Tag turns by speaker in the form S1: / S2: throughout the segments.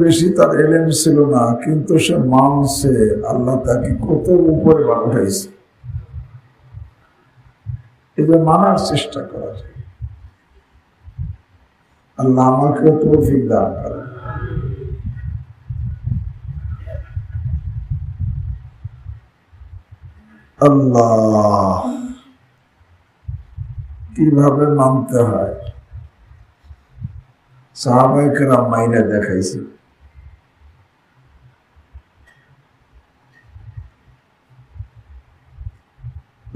S1: বেশি তার এলেম ছিল না, কিন্তু সে মানছে আল্লাহ তাকে কত উপরে উঠাইছে। এটা মানার চেষ্টা করা যায়। আল্লাহ আমাকে তৌফিক দান করে। আল্লাহ কিভাবে মানতে হয় সাহাবায়ে কেরাম মাইনে দেখাইছে।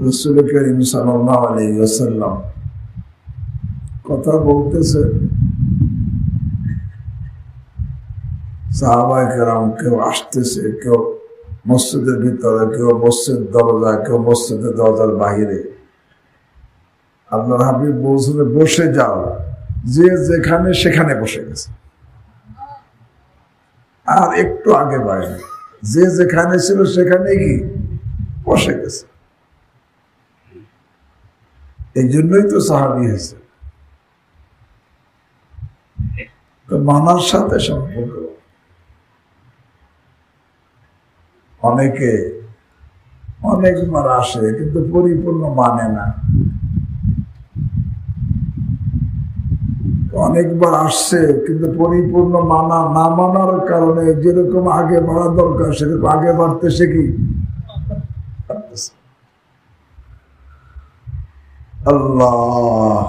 S1: রাসূল করিম সাল্লাল্লাহু আলাইহি ওয়াসাল্লাম কথা বলতেছে, সাহাবায়ে কেরাম কেউ আসতেছে, কেউ মসজিদের ভিতরে, কেউ মসজিদ দরজা, কেউ মসজিদের দরজার বাহিরে। আল্লাহর হাবিব বলছিল বসে যাও, যে যেখানে সেখানে বসে গেছে, আর একটু আগে বাড়েনি, যে যেখানে ছিল সেখানে কি বসে গেছে। এই জন্যই তো সাহাবী হয়েছে। তো মানার সাথে সম্পর্ক। অনেকে অনেকবার আসে কিন্তু পরিপূর্ণ মানে না। অনেকবার আসছে কিন্তু পরিপূর্ণ মানা না মানার কারণে যেরকম আগে বাড়া দরকার সেরকম আগে বাড়তে সে কি আল্লাহ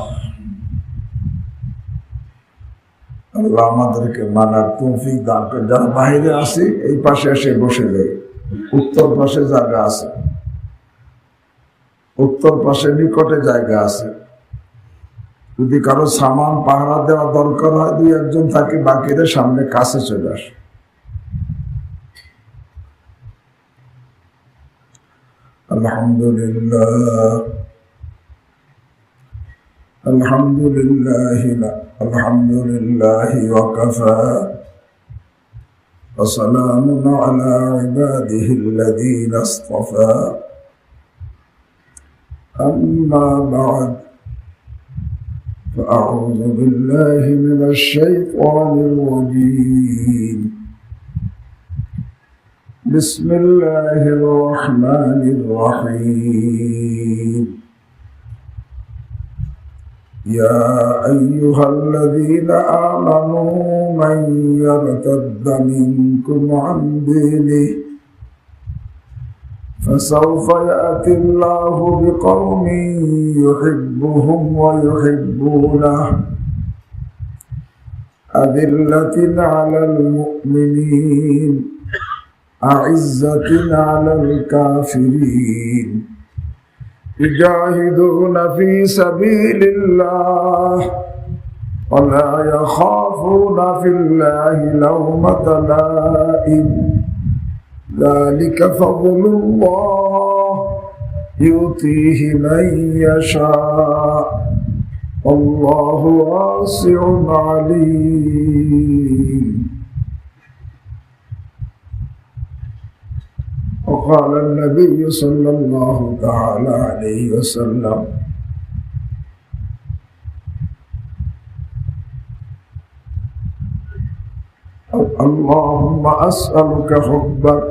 S1: আল্লাহ আমাদেরকে মানার তৌফিক দান করে। যারা বাইরে আসি এই পাশে এসে বসে যাই, উত্তর পাশে জায়গা আছে, উত্তর পাশে নিকটে জায়গা আছে। যদি কারো সামান পাহারা দেওয়া দরকার হয়, দুই একজন থাকে, বাকিরা সামনে কাছে চলে আসে। আলহামদুলিল্লাহ আলহামদুলিল্লাহ আলহামদুলিল্লাহ ওয়া কাফা ওয়া সালামুন আলা ইবাদিহিল্লাযীনা ইসতাফা আম্মা বা'দ فأعوذ بالله من الشيطان الرجيم بسم الله الرحمن الرحيم يا أيها الذين آمنوا من يرتد منكم عن دينه فسوف يأتي الله بقوم يحبهم ويحبونه أذلة على المؤمنين أعزة على الكافرين يجاهدون في سبيل الله ولا يخافون في الله لومة لائم ذلك فضل الله يؤتيه من يشاء والله واسع عليم. وقال النبي صلى الله تعالى عليه وسلم اللهم أسألك حبك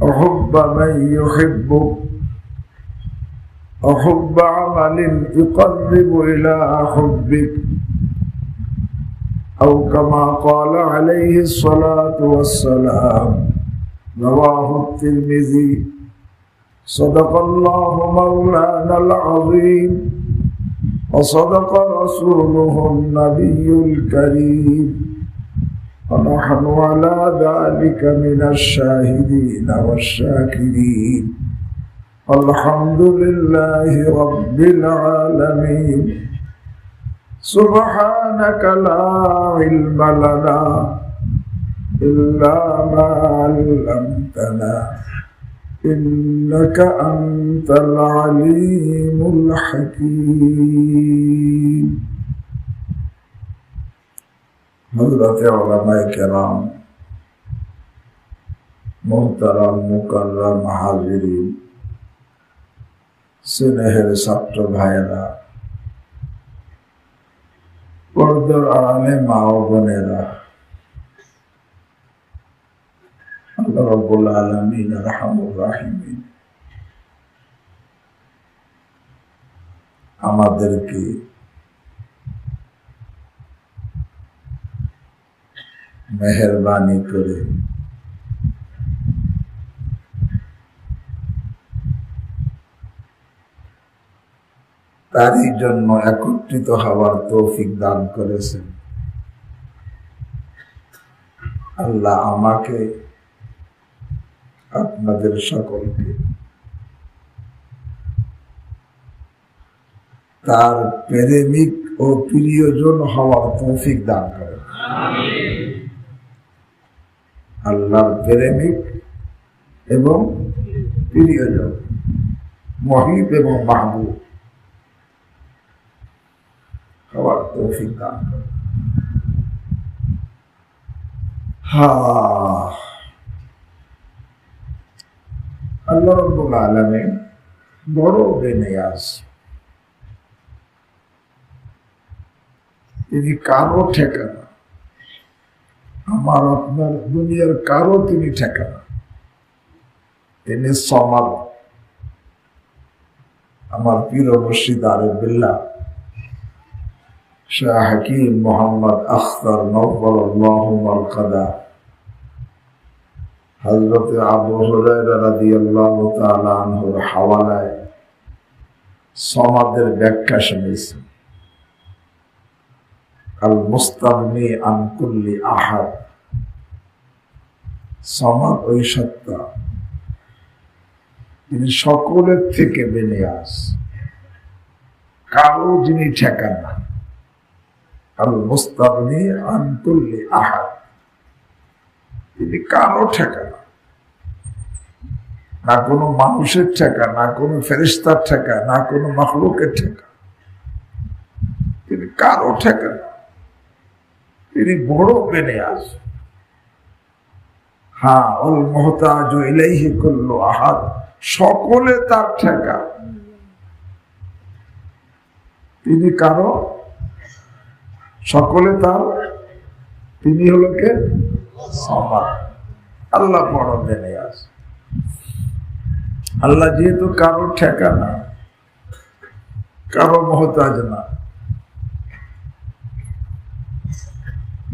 S1: وحب من يحبك وحب عمل يقرب إلى حبك أو كما قال عليه الصلاة والسلام رواه الترمذي. صدق الله مولانا العظيم وصدق رسوله النبي الكريم ونحن على ذلك من الشاهدين والشاكرين. الحمد لله رب العالمين. سبحانك لا علم لنا إلا ما علمتنا إنك أنت العليم الحكيم. حضرت علماء کرام، محترم মুকাররম হাজিরিন, স্নেহের ছাত্র ভাইয়েরা, পর্দার আড়ালে মা ও বোনেরা, আল্লাহ রাব্বুল আলামিন আরহামুর রাহিমিন আমাদেরকে মেহেরবানি করে তারই জন্য একত্রিত হওয়ার তৌফিক দান করেছেন। আল্লাহ আমাকে, আপনাদের সকলকে তার প্রেমিক ও প্রিয়জন হওয়ার তৌফিক দান করেন। আল্লাহর প্রেমিক এবং প্রিয়জন, মহিব এবং মাহবুব হওয়ার তৌফিক দান করেন। আল্লাহ রাব্বুল আলামিন বড় বেনিয়াজ। তিনি কারো ঠেকানা, আমার আপনার দুনিয়ার কারো তিনি ঠেকানা। তিনি সমাদ। আমার পীর মুর্শিদ আরিফ বিল্লাহ শাহ হাকিম মোহাম্মদ আখতার নওয়াল্লাহু মারকাদা হযরত আবু হুরায়রা রাদিয়াল্লাহু তাআলা আনহুর হাওয়ালায় সমাদের ব্যাখ্যা শুনেছেন। আল মুস্তাগনি আন কুল্লি আহাদ, সমাদ ওই সত্তা তিনি সকলের থেকে বেনিয়াজ, কারো যিনি ঠেকানা। আল মুস্তাগনি আন কুল্লি আহাদ, তিনি কারো ঠেকানা, না কোনো মানুষের ঠেকা, না কোনো ফেরেশতার ঠেকা, না কোনো মাখলুকের ঠেকা। তিনি কারো ঠেকানা, তিনি বড় বেনিয়াজ। অল মুহতাজু ইলাইহি কুল্লু আহাদ, সকলে তার ঠেকা। তিনি কারো, সকলে তার, তিনি হলো কে? সমাদ। আল্লাহ বড় বেনিয়াজ। আল্লাহ যেহেতু কারো ঠেকা না, কারো মুহতাজ না।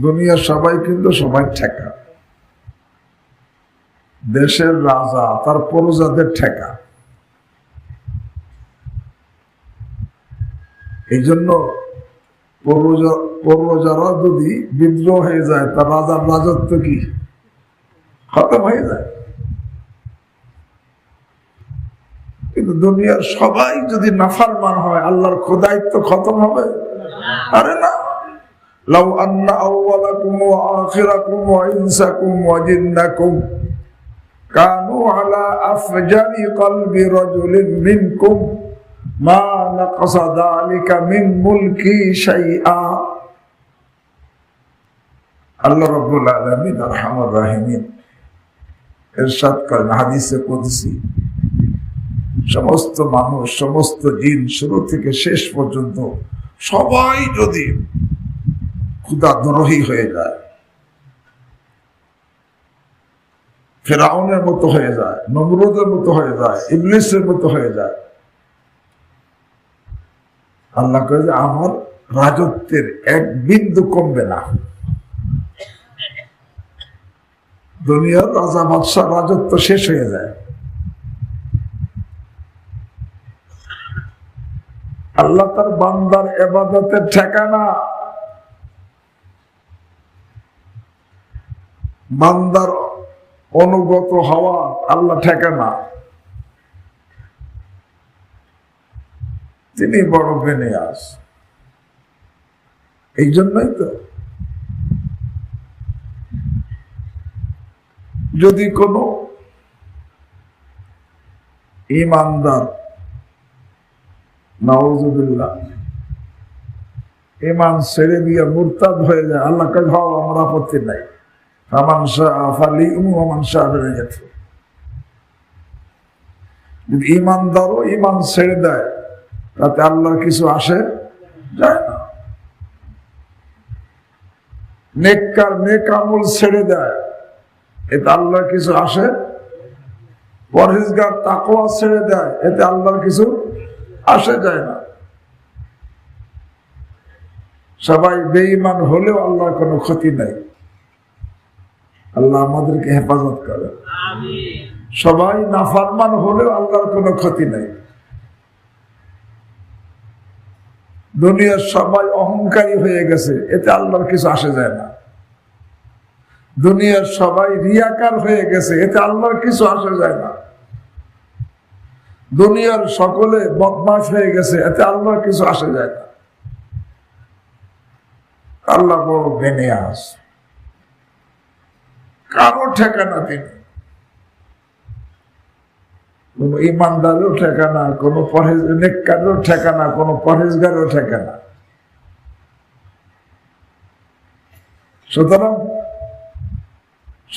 S1: দুনিয়ার সবাই কিন্তু সবাই ঠেকা। দেশের রাজা তার প্রজাদের ঠেকা। এই জন্য প্রজারা যদি বিদ্রোহ হয়ে যায়, তার রাজার রাজত্ব কি খতম হয়ে যায়। কিন্তু দুনিয়ার সবাই যদি নাফরমান হয়, আল্লাহর খোদায়িত্ব খতম হবে? আরে না। লাউ আন্না আউওয়ালাকুম ওয়া আখিরাকুম ওয়া ইনসাকুম ওয়া জিন্নাকুম কানু আলা আফজারি কলবি রাজুলিন মিনকুম মা নাকাসা যালিকা মিন মুলকি শাইআ। আল্লাহ রাব্বুল আলামিন আরহামুর রাহিমিন ইরশাদ করেন হাদিসে কুদসি, সমস্ত মানুষ, সমস্ত জিন, শুরু থেকে শেষ পর্যন্ত সবাই যদি খোদাদ্রোহী হয়ে যায়, ফেরাউনের মতো হয়ে যায়, নমরুদের মতো হয়ে যায়, ইবলিসের মতো হয়ে যায়, আল্লাহ কয়ে যে আমার রাজত্বের এক বিন্দু কমবে না। দুনিয়ার রাজা বাদশাহ রাজত্ব শেষ হয়ে যায়। আল্লাহ তার বান্দার ইবাদতের ঠিকানা, বান্দার অনুগত হওয়া আল্লাহ ঠিকানা। তিনি বড় বেনিয়াজ। এই জন্যই তো যদি কোনো ঈমানদার নাউযুবিল্লাহ ঈমান ছেড়ে দিয়ে মুরতাদ হয়ে যায়, আল্লাহ কাছে হও আমার আপত্তি নাই, ফামান শাআ ফালিউমিন ওয়া মান শাআ ফালিয়াকফুর। যদি ঈমানদারও ঈমান ছেড়ে দেয়, তাতে আল্লাহর কিছু আসে যায় না। নেককার নেক আমল ছেড়ে দেয়, এতে আল্লাহর কিছু আসে? পরহেজগার তাকওয়া ছেড়ে দেয়, এতে আল্লাহর কিছু আসে যায় না। সবাই বেঈমান হলেও আল্লাহর কোনো ক্ষতি নাই। আল্লাহ আমাদেরকে হেফাজত করে। সবাই নাফরমান হলেও আল্লাহর কোনো ক্ষতি নাই। দুনিয়ার সবাই অহংকারী হয়ে গেছে, এতে আল্লাহর কিছু আসে যায় না। দুনিয়ার সবাই রিয়াকার হয়ে গেছে, এতে আল্লাহর কিছু আসে যায় না। দুনিয়ার সকলে বদমাশ হয়ে গেছে, এতে আল্লাহর কিছু আসে যায় না। আল্লাহ বড় বেনিয়াজ, কারো ঠেকানা তিনি। কোন ইমানদারও ঠেকানা, কোন নেককারও ঠেকানা, কোন পরহেজগারও ঠেকানা। সুতরাং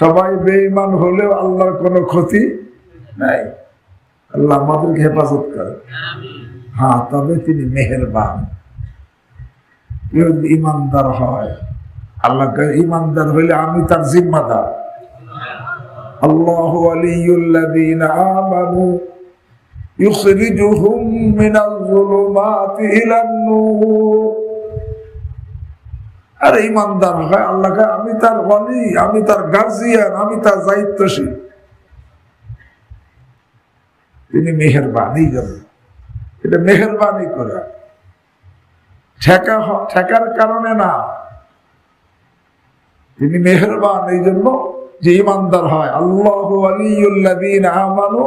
S1: সবাই বেঈমান হলেও আল্লাহর কোনো ক্ষতি নাই। আল্লাহ আমাদেরকে হেফাজত করে। হ্যাঁ, তবে তিনি মেহেরবান। ইমানদার হয়, আল্লাহকে ইমানদার হইলে আমি তার জিম্মাদার। আল্লাহু ওয়ালিয়ুল্লাযীনা আমানু ইখরিজুহুম মিনাল যুলুমাতি ইলান নূর। আর ইমানদার হয় আল্লাহকে আমি তার ওয়ালি, আমি তার গার্জিয়ান, আমি তার দায়িত্বশীল। তিনি মেহেরবানি করেন, এটা মেহেরবানি করে, ঠেকার কারণে না। তিনি মেহেরবান এই জন্য যে ইমানদার হয়। আল্লাহু ওয়ালিয়ুল্লাযীনা আমানু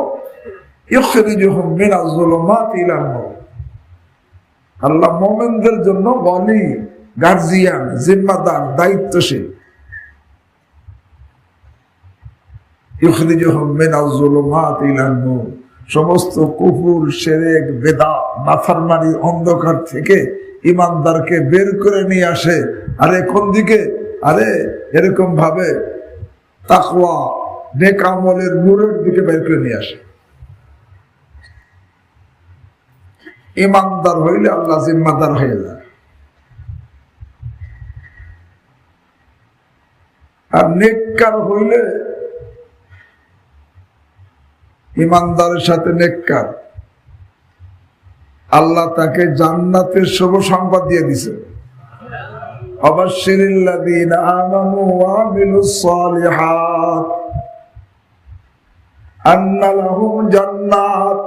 S1: ইখরিজুহুম মিনাজ যুলুমাতি ইলান নূর। আল্লাহ মুমিনদের জন্য ওয়ালি, গার্জিয়ান, জিম্মাদার, দায়িত্বশীল। ইখরিজুহুম মিনাজ যুলুমাতি ইলান নূর। সমস্ত কুফর, শিরক, বিদআত, নাফরমানি, অন্ধকার থেকে ইমানদারকে বের করে নিয়ে আসে। আরে কোন দিকে? আরে এরকম ভাবে তাকওয়া, নেক আমলের নূরের দিকে বের করে নিয়ে আসে। ইমানদার হইলে আল্লাহ জিম্মাদার হয়ে যায়। আর নেককার হইলে ইমানদারের সাথে নেককার, আল্লাহ তাকে জান্নাতের শুভ সংবাদ দিয়ে দিছে। আবাশশিরিল্লাযীনা আমানু ওয়া আমিলুস সালিহাত আন্না লাহুম জান্নাত।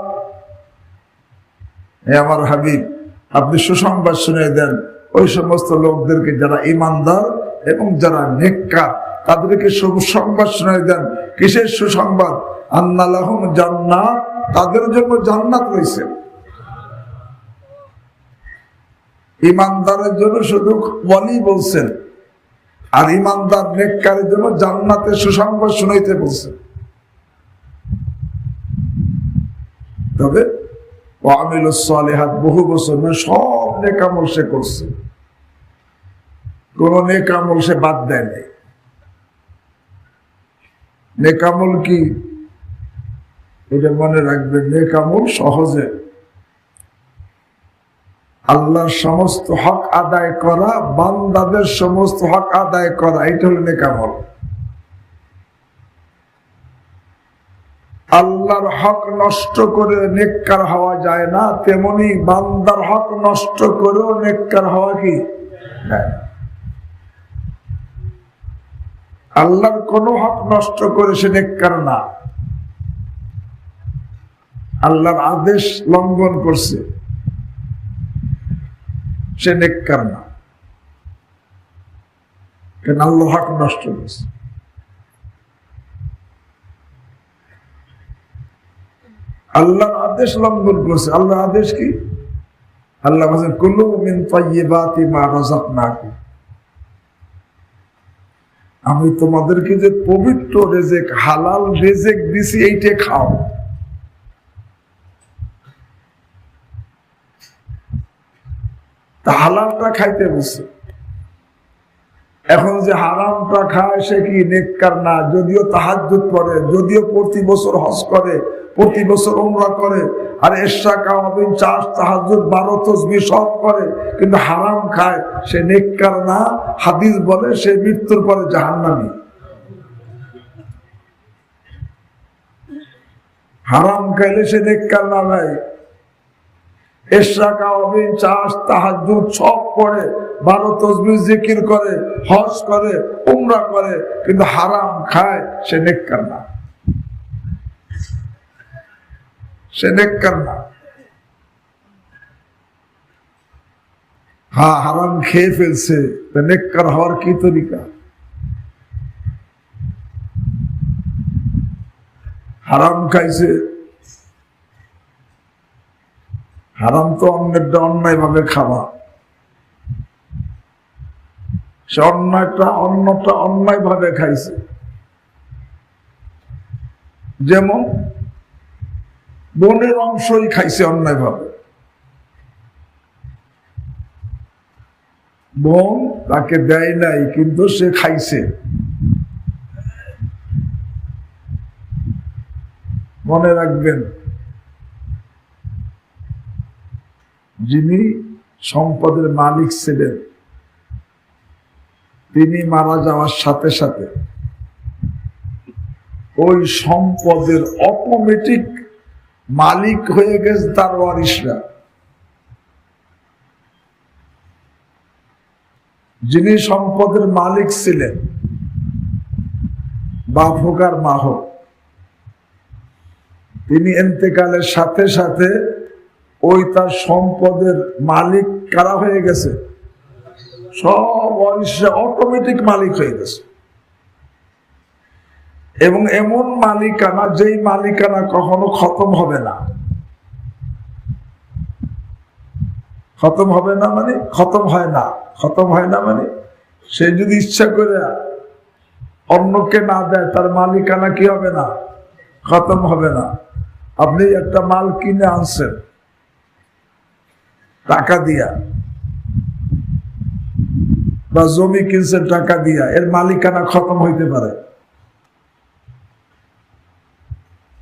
S1: হে আমার হাবিব, আপনি সুসংবাদ শুনে দেন ওই সমস্ত লোকদেরকে যারা ইমানদার এবং যারা নেককার, তাদেরকে সুসংবাদ শুনে দেন। কিসের সুসংবাদ? আন্না লাহুম জান্নাত, তাদের জন্য জান্নাত রয়েছে। ইমানদারের জন্য শুধু ওয়ালি বলছেন, আর ইমানদার নেককারের জন্য জান্নাতের সুসংবাদ শুনাইতে বলছেন। তবে ওয়ামিলুস সালিহাত, বহু বছর সব নেক আমল সে করছে, কোন নেক আমল সে বাদ দেয় নাই। নেক আমল কি? এটা মনে রাখবেন, নেক আমল সহজে আল্লাহর সমস্ত হক আদায় করা, বান্দাদের সমস্ত হক আদায় করা, এটা হলো নেক আমল। আল্লাহর হক নষ্ট করে নেককার হওয়া যায় না, তেমনি বান্দার হক নষ্ট করেও নেককার হওয়া কি যায় না। আল্লাহর কোন হক নষ্ট করে সে নেককার না। আল্লাহর আদেশ লঙ্ঘন করছে, সে নেককার না, কেন আল্লাহ হক নষ্ট করছে। আল্লাহর আদেশ লঙ্ঘন করছে। আল্লাহর আদেশ কি? আল্লাহ বলেন কুলু মিন তাইয়্যিবাতি মা রাযাকনাকুম। আমি তোমাদেরকে যে পবিত্র রিজিক, হালাল রিজিক দিছি, এইটা খাও। তা হালালটা খাইতে বলছে। এখন যে হারামটা খায় সে কি নেককার না? যদিও তাহাজ্জুদ পড়ে, যদিও প্রতি বছর হজ করে, প্রতি বছর উমরা করে, আর এশা কাওয়াবিন চাষ তাহাজ্জুদ 12 তাসবিহ সব করে, কিন্তু হারাম খায়, সে নেককার না। হাদিস বলে সে মৃত্যুর পরে জাহান্নামী। হারাম খাইলে সে নেককার না ভাই। এশা কাওয়াবিন চাষ তাহাজ্জুদ সব পড়ে, 12 তাসবিহ জিকির করে, হজ করে, উমরা করে, কিন্তু হারাম খায়, সে নেককার না। সে নেককার না। হ্যাঁ, হারাম খেয়ে ফেলছে, নেককার হওয়ার কি তরিকা? হারাম খাইছে, হারাম তো অন্যটা অন্যায় ভাবে খাওয়া, সে অন্যটা অন্যায় ভাবে খাইছে। যেমন বোনের অংশই খাইছে অন্যায় ভাবে। বোন তাকে দেয় নাই, কিন্তু সে খাইছে। মনে রাখবেন, যিনি সম্পদের মালিক ছিলেন, তিনি মারা যাওয়ার সাথে সাথে ওই সম্পদের অটোমেটিক মালিক হয়ে গেছে তার ওয়ারিশরা। যিনি সম্পদের মালিক ছিলেন, বাপ হোক আর মা হোক, তিনি ইন্তেকালের সাথে সাথে ওই তার সম্পদের মালিক কারা হয়ে গেছে? সব ওয়ারিশরা অটোমেটিক মালিক হয়ে গেছে। এবং এমন মালিকানা, যেই মালিকানা কখনো খতম হবে না। খতম হবে না মানে খতম হয় না। খতম হয় না মানে সে যদি ইচ্ছা করে অন্যকে না দেয়, তার মালিকানা কি হবে না? খতম হবে না। আপনি একটা মাল কিনে আনছেন টাকা দিয়া, বা জমি কিনছেন টাকা দিয়া, এর মালিকানা খতম হইতে পারে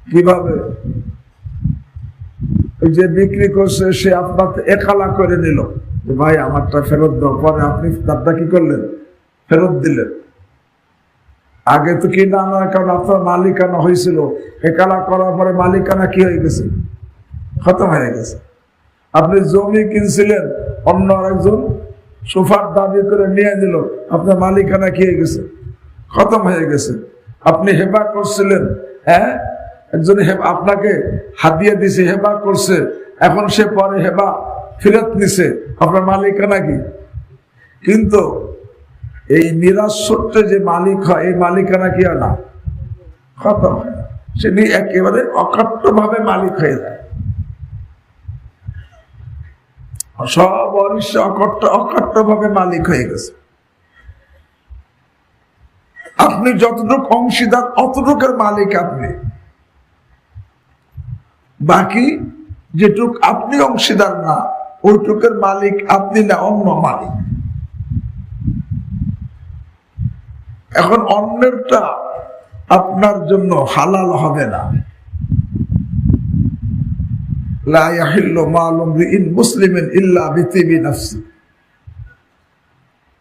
S1: কিভাবে? ওই যে বিক্রি করছে সে আপনার একালা করে নিল, ভাই আমারটা ফেরত দাও, পরে আপনি তারটা কি করলেন? ফেরত দিলেন। আগে তো কিনা আনার কারণ আপনার মালিকানা হয়েছিল, একালা করার পরে মালিকানা কি হয়ে গেছে? খতম হয়ে গেছে। আপনি জমি কিনছিলেন, অন্য আরেকজন সোফার দাবি করে নিয়ে দিল, আপনার মালিকানা কি হয়ে গেছে? খতম হয়ে গেছে। আপনি হেবা করছিলেন, হ্যাঁ, একজন আপনাকে হাদিয়া দিছে, হেবা করছে, এখন সে পরে হেবা ফেরত নিছে, আপনার মালিকানা কি? কিন্তু এই মিরাজ সূত্রে যে মালিক হয়, এই মালিকানা কি হয় না? খতম হয় না। সে একেবারে অকট্ট ভাবে মালিক হয়ে যায়। সব অনিশ্চ অকট্ট ভাবে মালিক হয়ে গেছে। আপনি যতটুক অংশীদার, অতটুকের মালিক আপনি। বাকি যেটুক আপনি অংশীদার না, ওইটুকের মালিক আপনি না, অন্য মালিক। এখন অন্যেরটা আপনার জন্য হালাল হবে না। লা ইয়াহিল্লু মালু ইমরিইন মুসলিমিন ইল্লা বিতিবি নাফসি।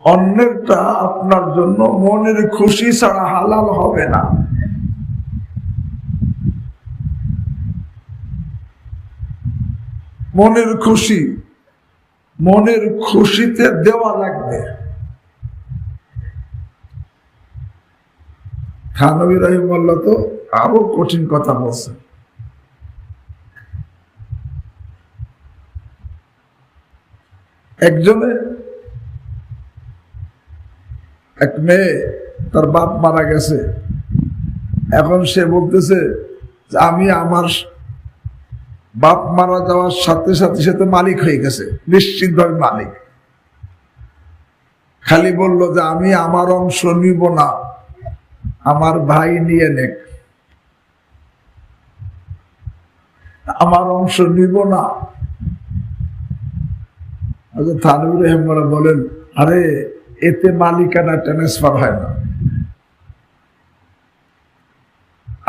S1: অন্যেরটা আপনার জন্য মনের খুশি ছাড়া হালাল হবে না। মনের খুশি, মনের খুশিতে দেওয়া লাগবে। থানবী রাহিমাহুল্লাহ তো আরো কঠিন কথা বলছেন। একজনে, এক মেয়ে, তার বাপ মারা গেছে, এখন সে বলতেছে যে আমি আমার বাপ মারা যাওয়ার সাথে সাথে সে তো মালিক হয়ে গেছে, নিশ্চিতভাবে মালিক। খালি বলল যে আমি আমার অংশ নিব না, আমার ভাই নিয়ে নেক, আমার অংশ নিব না। থানবী রাহিমাহুল্লাহ বলেন, আরে এতে মালিকানা ট্রান্সফার হয় না।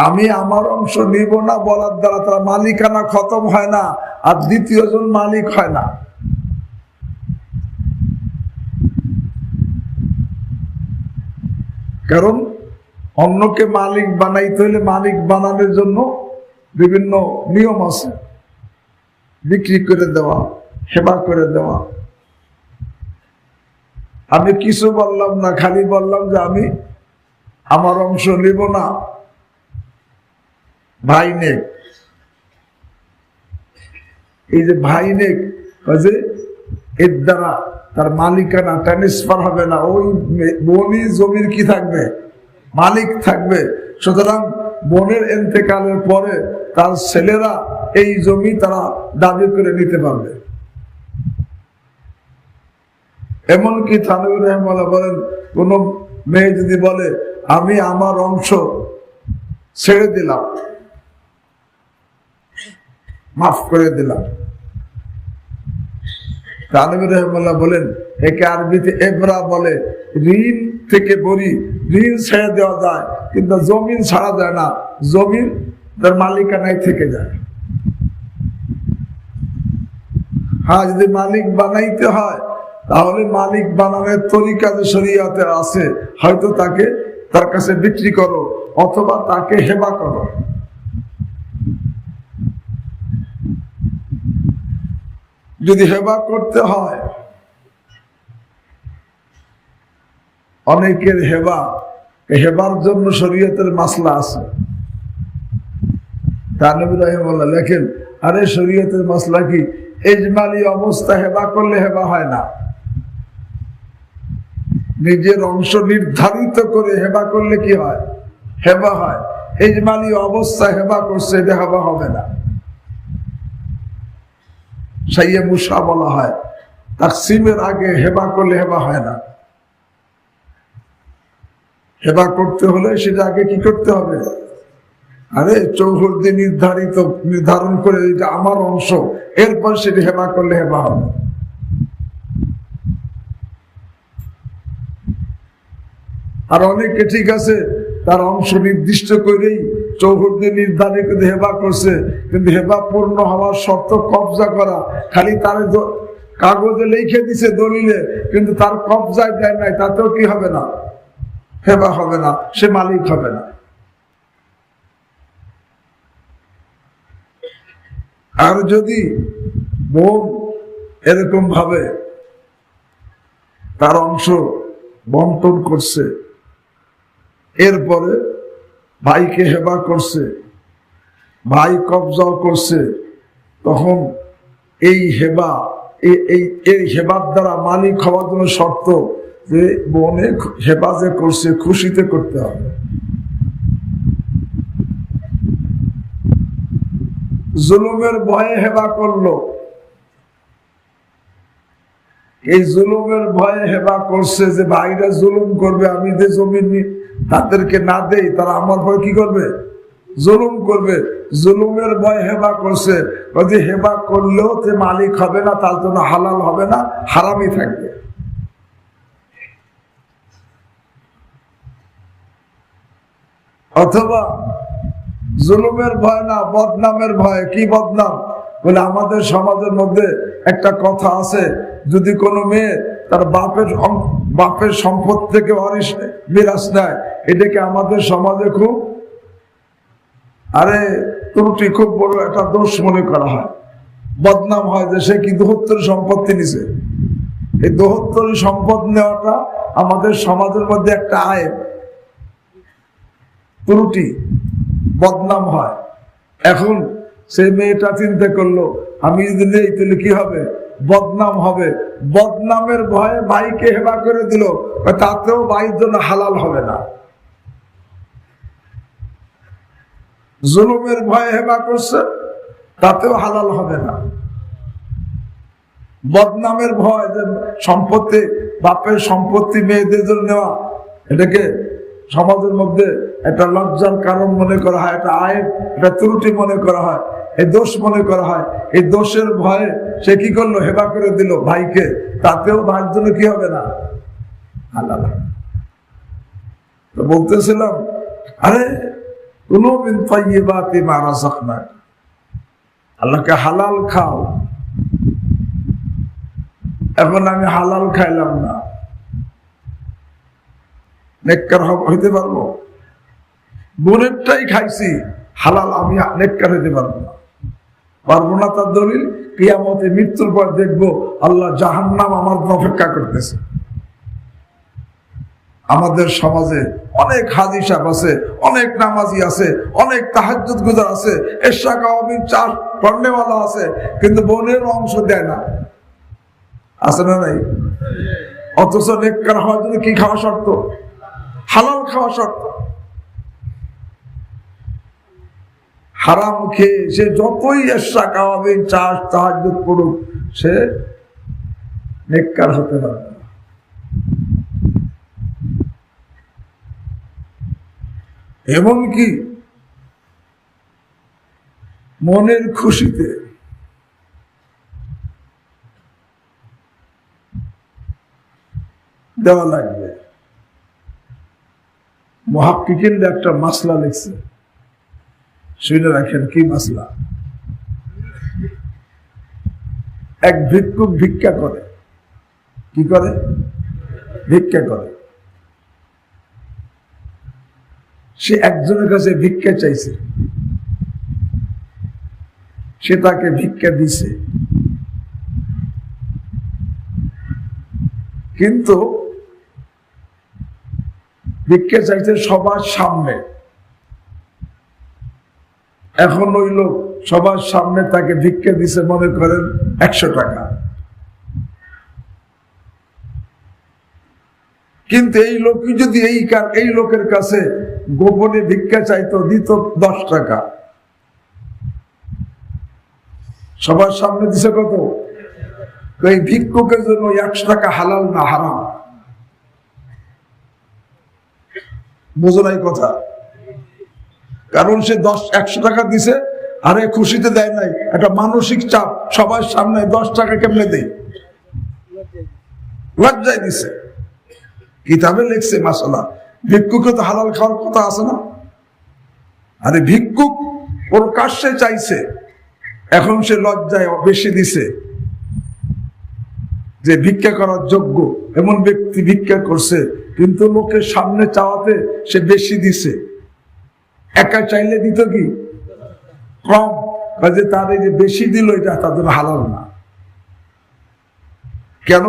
S1: আমি আমার অংশ নিব না বলার দ্বারা তার মালিকানা খতম হয় না, আর দ্বিতীয় জন মালিক হয় না। কারণ অন্যকে মালিক বানাইতে হলে মালিক বানানোর জন্য বিভিন্ন নিয়ম আছে, বিক্রি করে দেওয়া, সেবা করে দেওয়া। আমি কিছু বললাম না, খালি বললাম যে আমি আমার অংশ নিব না, ভাই নেক। এই যে ভাই নেক, এর দ্বারা তার মালিকানা ট্রান্সফার হবে না, ওই বোনই জমির কি থাকবে, মালিক থাকবে। সুতরাং বোনের ইন্তেকালের পরে তার ছেলেরা এই জমি তারা দাবি করে নিতে পারবে। এমনকি থানভী রাহিমাহুল্লাহ বলেন, কোন মেয়ে যদি বলে আমি আমার অংশ ছেড়ে দিলাম, মাফ করে দিলাম, থানভী রাহিমাহুল্লাহ বলেন একে আরবিতে এবরা বলে। ঋণ থেকে বলি, ঋণ ছেড়ে দেওয়া যায় কিন্তু জমিন ছাড়া যায় না, জমিন তার মালিকানায় থেকে যায়। হ্যাঁ, যদি মালিক বানাইতে হয় তাহলে মালিক বানানোর তরিকা যে শরীয়তে আছে, হয়তো তাকে তার কাছে বিক্রি করো অথবা তাকে হেবা করো। যদি হেবা করতে হয়, অনেকের হেবার জন্য শরীয়তের মাসলা আছে। থানভী রাহিমাহুল্লাহ লেখেন, আরে শরীয়তের মাসলা কি, ইজমালি অবস্থা হেবা করলে হেবা হয় না, নিজের অংশ নির্ধারিত করে হেবা করলে কি হয়, হেবা হয়। ইজমালি অবস্থা হেবা করছে, এটা হেবা হবে না। সাইয়ে মুসা বলা হয়, তাকসিমের আগে হেবা করলে হেবা হয় না। হেবা করতে হলে সেটা আগে কি করতে হবে, আরে চৌহদ্দি নির্ধারণ করে এটা আমার অংশ, এরপর সেটা হেবা করলে হেবা হবে। আর অনেকে ঠিক আছে তার অংশ নির্দিষ্ট করেই চৌহদ্দি নির্ধারিত হেবা করছে, কিন্তু হেবা পূর্ণ হওয়ার শর্ত কবজা করা। খালি তার কাগজে লিখে দিছে দলিলে, কিন্তু তার কবজায় দেয় নাই, তাতেও কি হবে না, হেবা হবে না, সে মালিক হবে না। আর যদি বোন এরকম ভাবে তার অংশ বন্টন করছে, এরপরে ভাইকে হেবা করছে, ভাই কবজাও করছে, তখন এই হেবার দ্বারা মালিক হওয়ার জন্য শর্ত যে বোনে হেবা যে করছে খুশিতে করতে হবে। জুলুমের ভয়ে হেবা করলো, এই জুলুমের ভয়ে হেবা করছে যে ভাইরা জুলুম করবে, আমি যে জমি তাদেরকে না দেই, তারা আমার ভয় কি করবে, জুলুম করবে। জুলুমের ভয়ে হেবা করছে, যে হেবা করলেও যে মালিক হবে না, তার জন্য হালাল হবে না, হারামই থাকবে। অথবা জুলুমের ভয় না, বদনামের ভয়। কি বদনাম? বলে আমাদের সমাজের মধ্যে একটা কথা আছে, যদি কোনো মেয়ে তার বাপের সম্পদ থেকে মিরাস নেয়, এটাকে আমাদের সমাজে খুব ত্রুটি, খুব বড় একটা দোষ মনে করা হয়, বদনাম হয় যে সে কি দোহত্তর সম্পত্তি নিছে। এই দোহত্তর সম্পদ নেওয়াটা আমাদের সমাজের মধ্যে একটা আইন, ত্রুটি, বদনাম হয়। এখন সেই মেয়েটা চিন্তা করলো, আমি যদি নেই তাহলে কি হবে, বদনাম হবে। বদনামের ভয়ে ভাইকে হেবা করে দিল, তাতেও ভাইয়ের জন্য হালাল হবে না। জুলুমের ভয়ে হেবা করছে, তাতেও হালাল হবে না। বদনামের ভয়, যে সম্পত্তি, বাপের সম্পত্তি মেয়েদের জন্য নেওয়া, এটাকে সমাজের মধ্যে একটা লজ্জার কারণ মনে করা হয়, একটা আইন, একটা ত্রুটি মনে করা হয়, এই দোষ মনে করা হয়। এই দোষের ভয়ে সে কি করলো, হেবা করে দিল ভাইকে, তাতেও ভাইয়ের জন্য কি হবে না, হালাল। তো বলতেছিলাম, আরে কুলু মিন তাইয়্যিবাতি মা রাযাকনাকুম, আল্লাহকে হালাল খাও। এখন আমি হালাল খাইলাম না, নেককার হইতে পারবো? বোনেরটাই খাইছি, হালাল আমি নেককার হইতে পারবো না। পারবো না তার দলিল, কিয়ামতে মৃত্যুর পর দেখবো আল্লাহ জাহান্নাম আমার জন্য অপেক্ষা করতেছে। আমাদের সমাজে অনেক হাজি সাহেব আছে, অনেক নামাজি আছে, অনেক তাহাজ্জুদ গুজার আছে, এশা কাওয়ামিন চার পড়নেওয়ালা আছে, কিন্তু বোনের অংশ দেয় না। আছে না নাই? অথচ নেককার হওয়ার জন্য কি খাওয়া শর্ত? হালাল খাওয়া শর্ত। হারাম খেয়ে সে যতই এশা কাওয়ামিন চার তাহাজ্জুদ পড়ুক, সে নেককার হতে পারবে না। এমনকি মনের খুশিতে দেওয়া লাগবে। মুহাক্কিকিনরা একটা মাসলা লিখছে, শুনে রাখেন কি মাসলা। এক ভিক্ষুক ভিক্ষা করে। কি করে? ভিক্ষা করে। সে একজনের কাছে ভিক্ষা চাইছে, সে তাকে ভিক্ষা দিছে, কিন্তু ভিক্ষা চাইছে সবার সামনে। এখন ওই লোক সবার সামনে তাকে ভিক্ষা দিছে, মনে করেন 100 টাকা, কিন্তু এই লোকই যদি এই লোকের কাছে গোপনে ভিক্ষা চাইতো, দিত 10 টাকা। সবার সামনে দিছে কত? এই ভিক্ষুকের জন্য 100 টাকা হালাল না হারাম? বুঝো নাই কথা? কারণ সে 100 টাকা দিছে, আরে খুশিতে দেয় নাই, একটা মানসিক চাপ, সবার সামনে 10 টাকা কেমনে দেয়, লজ্জায় দিছে। কিতাবে লিখছে মাসালা, ভিক্ষুকে তো হালাল খাওয়ার কথা আছে না? আরে ভিক্ষুক প্রকাশ্যে চাইছে, এখন সে লজ্জায় বেশি দিছে। যে ভিক্ষা করার যোগ্য এমন ব্যক্তি ভিক্ষা করছে, কিন্তু লোকের সামনে চাওয়াতে সে বেশি দিছে। একা চাইলে দিত কি কম, কাজে তার এই যে বেশি দিল, এটা তাদের হালাল না। কেন?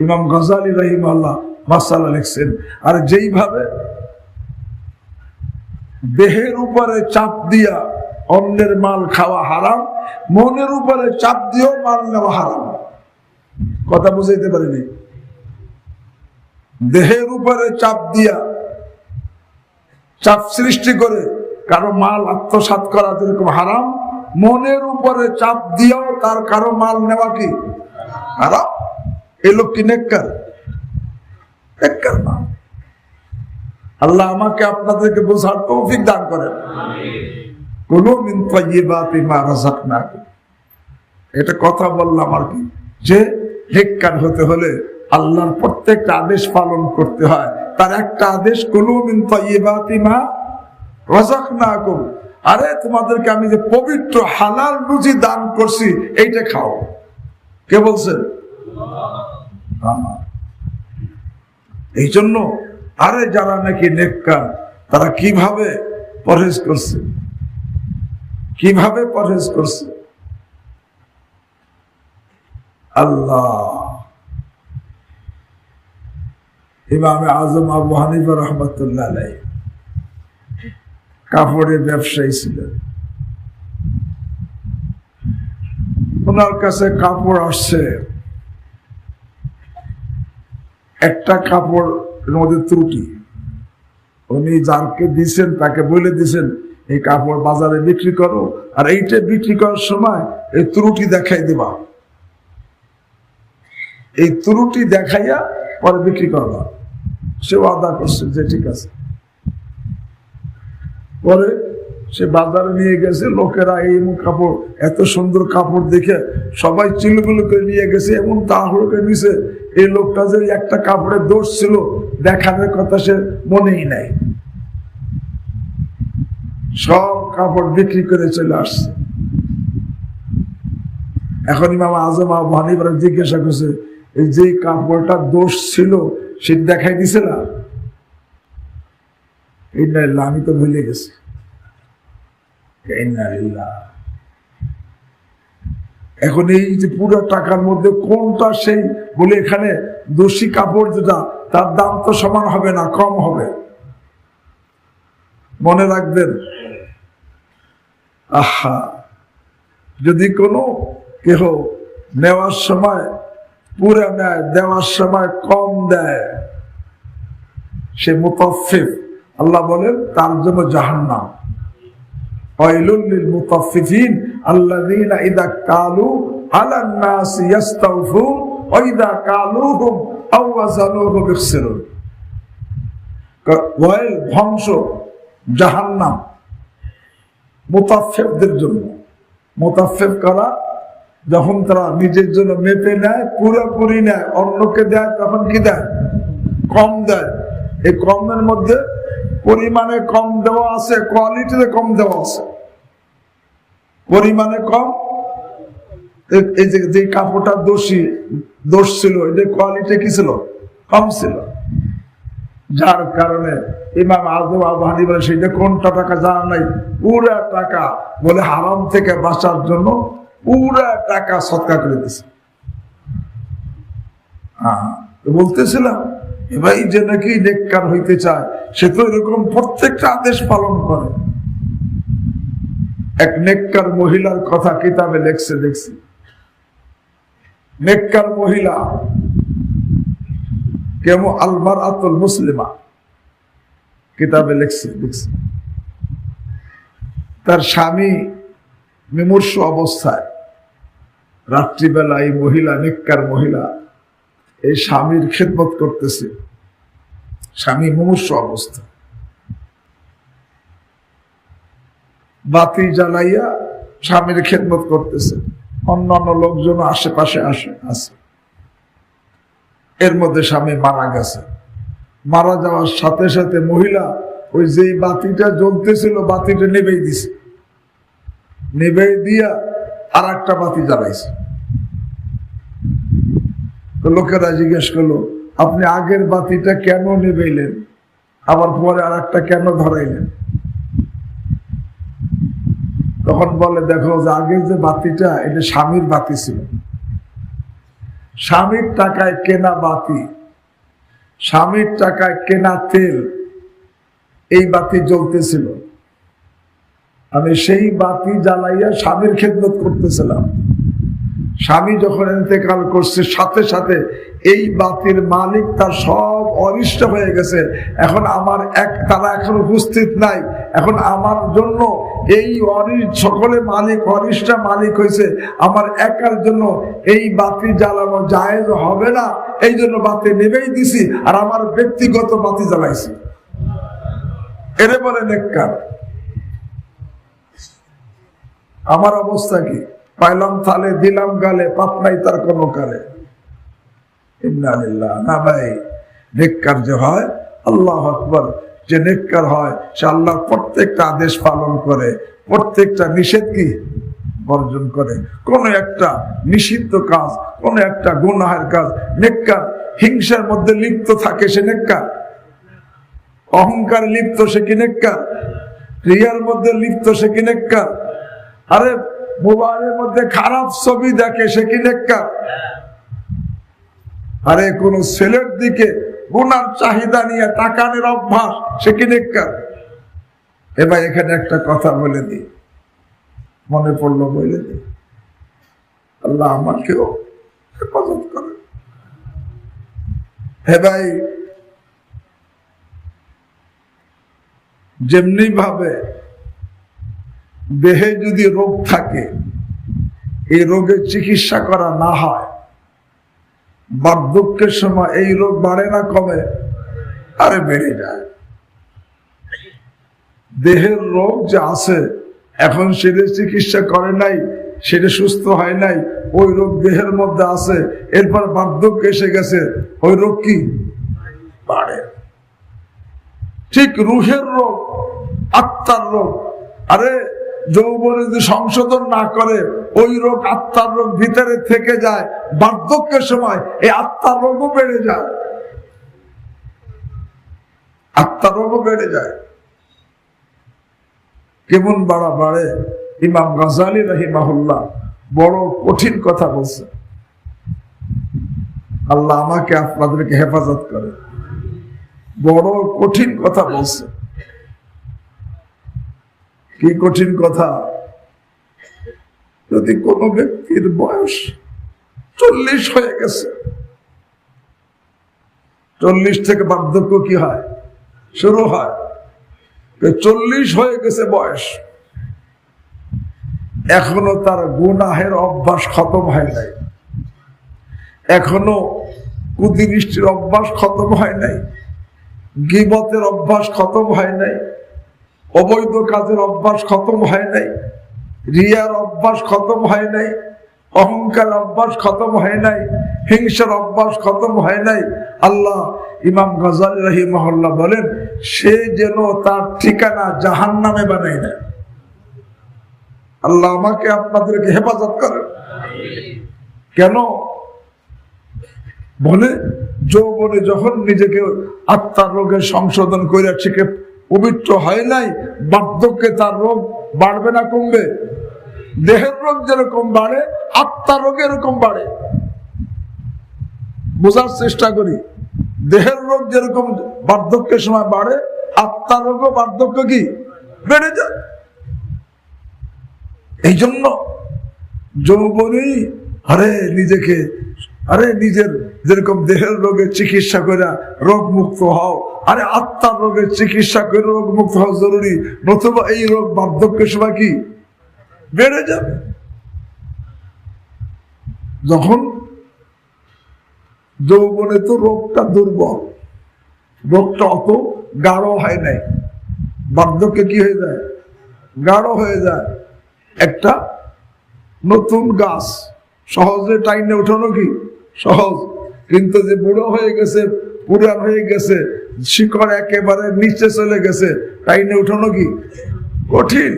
S1: ইমাম গজালি রাহিমাহুল্লাহ মাসালা লিখছেন, আর যেইভাবে দেহের উপরে চাপ দিয়া অন্যের মাল খাওয়া হারাম, মনের উপরে চাপ দিয়েও মাল নেওয়া হারাম। কথা বুঝাইতে পারিনি? দেহের উপরে চাপ দিয়া, চাপ সৃষ্টি করে কারো মাল আত্মসাৎ করা যেরকম হারাম, মনের উপরে চাপ দিয়েও তার কারো মাল নেওয়া কি হারাম। এই লোক কি নেককার? নেককার না। আল্লাহ আমাকে আপনাদেরকে বোঝার তৌফিক দান করেন। কুলু মিন তাইয়্যিবাতি মা রাযাকনাকুম, এটা কথা বললাম আর কি, যে নেককার হতে হলে আল্লাহর প্রত্যেকটা আদেশ পালন করতে হয়। তার একটা আদেশ, কুলু মিন তাইয়্যিবাতি মা রাযাকনাকুম, আরে তোমাদেরকে আমি যে পবিত্র হালাল রুজি দান করছি, এইটা খাও। কে বলছেন? এই জন্য আরে যারা নাকি নেককার, তারা কিভাবে পরহেজ করছে, কিভাবে পরহেজ করছে। আল্লাহ, ইমামে আজম আবু হানিফা রাহমাতুল্লাহ আলাইহি কাপড়ের ব্যবসায়ী ছিলেন। ওনার কাছে কাপড় আসছে, একটা কাপড় মধ্যে ত্রুটি, উনি যাকে দিচ্ছেন তাকে বলে দিচ্ছেন এই কাপড় বাজারে বিক্রি করো, আর এইটা বিক্রি করার সময় এই ত্রুটি দেখাই দেবা, এই ত্রুটি দেখাইয়া পরে বিক্রি করবা। সে ওয়াদা করছে যে ঠিক আছে। পরে সে বাজারে নিয়ে গেছে, লোকেরা এই কাপড়, এত সুন্দর কাপড় দেখে সবাই চিলগুলো করে নিয়ে গেছে, এমন তাড়াহুড়ো করে নিছে, এই লোকটা যে একটা কাপড়ের দোষ ছিল দেখানোর কথা সে মনেই নাই, সব কাপড় বিক্রি করে চলে আসছে। এখন ইমাম আজম আবু হানিফা জিজ্ঞাসা করছে, এই যে কাপড়টা দোষ ছিল সেটা দেখাই দিছে না? আমি তো ভুলে গেছি। এখন এই যে পুরো টাকার মধ্যে কোনটা সেই বলে, এখানে দোষী কাপড় যেটা তার দাম তো সমান হবে না, কম হবে। মনে রাখবেন, আহা, যদি কোনো কেহ নেওয়ার সময় পুরা নেয়, দেওয়ার সময় কম দেয়, সে মুতাফফিফ, আল্লাহ বলেন তার জন্য জাহান্নাম। ওয়াইলুল লিল মুতাফফিফিন আল্লাযীনা ইযা কালু আলান নাসি ইস্তাওফুন ওয়া ইযা কালুহুম আও ওয়াজানুহুম ইখসিরুন। ওয়াইল, ধ্বংস, জাহান্নাম মুতাফফিফদের জন্য। মুতাফফিফ করা, যখন তারা নিজের জন্য মেপে নেয়, পুরোপুরি নেয়, অন্যকে দেয়, তখন কি দেয়? কম দেয়। এই কমের মধ্যে পরিমাণে কম দেওয়া আছে, কোয়ালিটিতে কম দেওয়া আছে। পরিমাণে কম, এই যে কাপড়টা দোষ ছিল, এটা কোয়ালিটি কি ছিল? কম ছিল। যার কারণে ইমাম আজম আবু হানিফা বলে সেটা কোনটা টাকা জানা নাই, পুরা টাকা বলে হারাম থেকে বাঁচার জন্য পুরা টাকা সদকা করে দিছে। বলতেছিলাম এবার যে নাকি নেককার হইতে চায়, সে তো এরকম প্রত্যেকটা আদেশ পালন করে। এক নেককার মহিলার কথা কিতাবে লেখছে, দেখছি। নেককার মহিলা কেমন, আল মারআতুল মুসলিমা কিতাবে লেখছে, দেখছি। তার স্বামী মুমূর্ষ অবস্থায়, রাত্রিবেলা এই মহিলা, নেককার মহিলা, এই স্বামীর খেদমত করতেছে। স্বামী মুমূর্ষ অবস্থা, বাতি জ্বালাইয়া স্বামীর খেদমত করতেছে। অন্যান্য লোকজন আশেপাশে আছে। এর মধ্যে স্বামী মারা গেছে। মারা যাওয়ার সাথে সাথে মহিলা ওই যে বাতিটা জ্বলতেছিল, বাতিটা নিভেই দিছে। নিভেই দিয়া আর একটা বাতি জ্বালাইছে। তো লোকেরা জিজ্ঞেস করলো, আপনি আগের বাতিটা কেন নিভাইলেন, আবার পরে আর একটা কেন ধরাইলেন? তখন বলে, দেখো, যে আগের যে বাতিটা, এটা স্বামীর বাতি ছিল, স্বামীর টাকায় কেনা বাতি, স্বামীর টাকায় কেনা তেল, এই বাতি জ্বলতেছিল। আমি সেই বাতি জ্বালাইয়া স্বামীর খেদমত করতেছিলাম। স্বামী যখন ইন্তেকাল করছে, সাথে সাথে এই বাতির মালিক তার সব অনিষ্ট হয়ে গেছে। এখন আমার তারা এখন উপস্থিত নাই। এখন আমার জন্য এই সকলে মালিক, অনিষ্ট মালিক হয়েছে, আমার একার জন্য এই বাতি জ্বালানো জায়েজ হবে না। এই জন্য বাতি নেবেই দিছি, আর আমার ব্যক্তিগত বাতি জ্বালাইছি। এরে বলে নেককার। আমার অবস্থা কি? পাইলাম থালে, দিলাম গালে, পাপ নাই তার কোনো কালে। না ভাই, নেককার যে হয়, আল্লাহ আকবার, যে নেককার হয় সে আল্লাহর প্রত্যেকটা আদেশ পালন করে, প্রত্যেকটা নিষেধ কি বর্জন করে। কোন একটা নিষিদ্ধ কাজ, কোন একটা গুনাহের কাজ নেককার। হিংসার মধ্যে লিপ্ত থাকে সে নেককার, অহংকার লিপ্ত সে কি নেককার, রিয়ার মধ্যে লিপ্ত সে কি নেককার, আরে মোবাইলের মধ্যে খারাপ ছবি দেখে সে কি নেককার, আরে কোন ছেলের দিকে গুনার চাহিদা নিয়ে টাকানের অভ্যাস সে কি নেককার। এবার এখানে একটা কথা বলে দিই, মনে পড়লো বলে দিই, আল্লাহ আমাকেও হেফাজত করে। হে ভাই, যেমনি ভাবে দেহে যদি রোগ থাকে, এই রোগের চিকিৎসা করা না হয়, বার্ধক্যের সময় এই রোগ বাড়ে না কমে? আরে বেড়ে যায়। দেহের রোগ যে আছে, এখন সেটা চিকিৎসা করে নাই, সেটা সুস্থ হয় নাই, ওই রোগ দেহের মধ্যে আছে, এরপর বার্ধক্য এসে গেছে, ওই রোগ কি বাড়ে। ঠিক রুহের রোগ, আত্মার রোগ, আরে যৌবনে যদি সংশোধন না করে ওই রোগ, আত্মার রোগ ভিতরে থেকে যায়, বার্ধক্যের সময় এই আত্মার রোগও বেড়ে যায়, আত্মার রোগও বেড়ে যায়। কেমন বাড়ে? ইমাম গাজ্জালী রাহিমাহুল্লাহ বড় কঠিন কথা বলছে। আল্লাহ আমাকে আপনাদেরকে হেফাজত করে। বড় কঠিন কথা বলছে। কি কঠিন কথা? যদি কোন ব্যক্তির বয়স 40 হয়ে গেছে, 40 থেকে বার্ধক্য কি হয়, শুরু হয়। 40 হয়ে গেছে বয়স, এখনো তার গুনাহের অভ্যাস খতম হয় নাই, এখনো কুদৃষ্টির অভ্যাস খতম হয় নাই, গীবতের অভ্যাস খতম হয় নাই, অবৈধ কাজের অভ্যাস খতম হয় নাই, রিয়ার অভ্যাস খতম হয় নাই, অহংকার অভ্যাস খতম হয় নাই, হিংসার অভ্যাস খতম হয় নাই। আল্লাহ ইমাম গাজ্জালী রাহিমাহুল্লাহ বলেন, সে যেন তার ঠিকানা জাহান্নামে বানায় না। আল্লাহ আমাকে আপনাদেরকে হেফাজত করেন। কেন বলে, যৌবনে যখন নিজেকে আত্মার রোগের সংশোধন করে শিখে পবিত্র হয় নাই, বার্ধক্যে তার রোগ বাড়বে না কমবে? দেহের রোগ যেরকম বাড়ে, আত্মার রোগ এরকম বাড়ে। বোঝার চেষ্টা করি, দেহের রোগ যেরকম বার্ধক্যের সময় বাড়ে, আত্মার রোগও বার্ধক্য কি বেড়ে যায়। এই জন্য যৌবনেই নিজেকে নিজের যেরকম দেহের রোগের চিকিৎসা করে রোগ মুক্ত হও, আত্মার রোগের চিকিৎসা করে রোগ মুক্ত হওয়া জরুরি, নতুবা এই রোগ বার্ধক্যের সময় কি বেড়ে যাবে। যখন যৌবনে তো রোগটা দুর্বল, রোগটা অত গাঢ় হয় নাই, বার্ধক্যে কি হয়ে যায়, গাঢ় হয়ে যায়। একটা নতুন গাছ সহজে টাইনে উঠানো কি সহজ, কিন্তু যে বুড়ো হয়ে গেছে, পুরান হয়ে গেছে, শিকড় একেবারে নিচে চলে গেছে, টাইনে উঠানো কি কঠিন।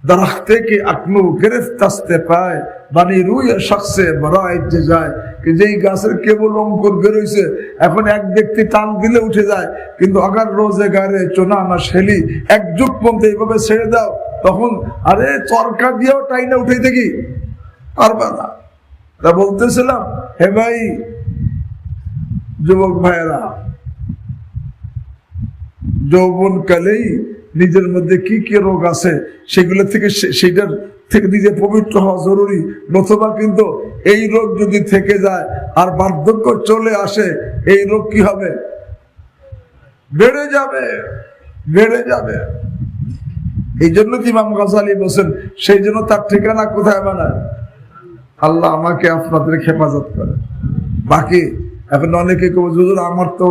S1: दरख्ते के अकनू गिरफ्तास्ते पाए बानी रूय शख्से बराइत जे যায় कि যেই গাছের কেবল অঙ্কুর বের হইছে, এখন এক ব্যক্তি টান দিলে উঠে যায়, কিন্তু আগার রোজগারে চোনা না শেলি এক যুগ পর্যন্ত এইভাবে ছেড়ে দাও, তখন চরকা দিয়েও টাইনা উঠাইতে কি পারবে না। তা বলতেছিলাম, হে ভাই যুবক ভাইয়েরা, যৌবন কালেই নিজের মধ্যে কি কি রোগ আছে সেগুলো থেকে সেটার থেকে নিজে পবিত্র হওয়া জরুরি, নতুবা কিন্তু এই রোগ যদি থেকে যায় আর বার্ধক্য চলে আসে, এই রোগ কি হবে, বেড়ে যাবে, বেড়ে যাবে। এই জন্য ইমাম গাজ্জালী বলেন, সেই জন্য তার ঠিকানা কোথায় বানায়? আল্লাহ আমাকে আপনাদের হেফাজত করে। বাকি এখন অনেকে হুজুর আমার তো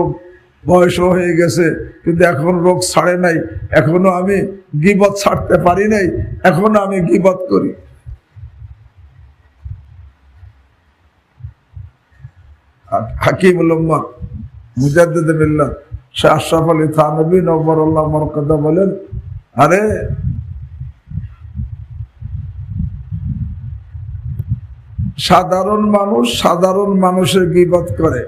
S1: বয়স হয়ে গেছে, কিন্তু এখন রোগ ছাড়ে নাই, এখনো আমি গীবত ছাড়তে পারি নাই, এখনো আমি গীবত করি। হাকিমুল উম্মাহ মুজাদ্দিদে মিল্লাত শাহ আশরাফ আলী থানভী নওয়ারুল্লাহ মারকাদা বলেন, সাধারণ মানুষ সাধারণ মানুষের গীবত করে,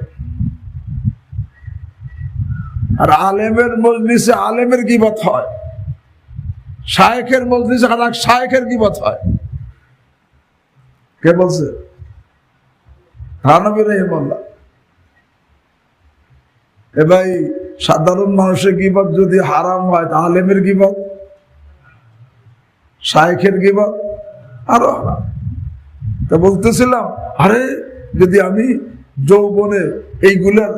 S1: আর আলেমের মজলিসে আলেমের গীবত হয়, শায়েখের মজলিসে শায়েখের গীবত হয়। কে বলছে? থানভী রাহিমাহুল্লাহ। এ ভাই, সাধারণ মানুষের গীবত যদি হারাম হয়, তা আলেমের গীবত, শায়েখের গীবত আরো হারাম। তা বলতেছিলাম, যদি আমি যৌবনে এইগুলার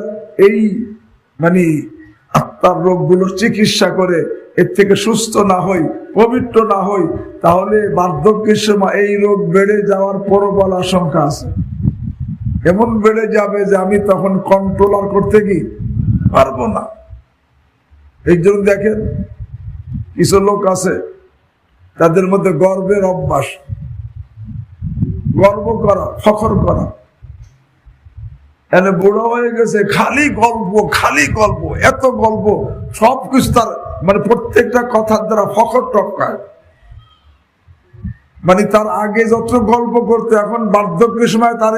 S1: মানে আত্মার রোগগুলোর চিকিৎসা করে এর থেকে সুস্থ না হই, পবিত্র না হই, তাহলে বার্ধক্যের সময় এই রোগ বেড়ে যাওয়ার প্রবল আশঙ্কা আছে। এমন বেড়ে যাবে যে আমি তখন কন্ট্রোল করতে কি পারবো না। এই জন্য দেখেন, কিছু লোক আছে তাদের মধ্যে গর্বের অভ্যাস, গর্ব করা, ফখর করা। এনে বুড়ো হয়ে গেছে, খালি গল্প, খালি গল্প, এত গল্প, সবকিছু তার মানে প্রত্যেকটা কথার দ্বারা ফখর টপকায়। মানে তার আগে যত গল্প করতে, এখন বার্ধক্যের সময় তার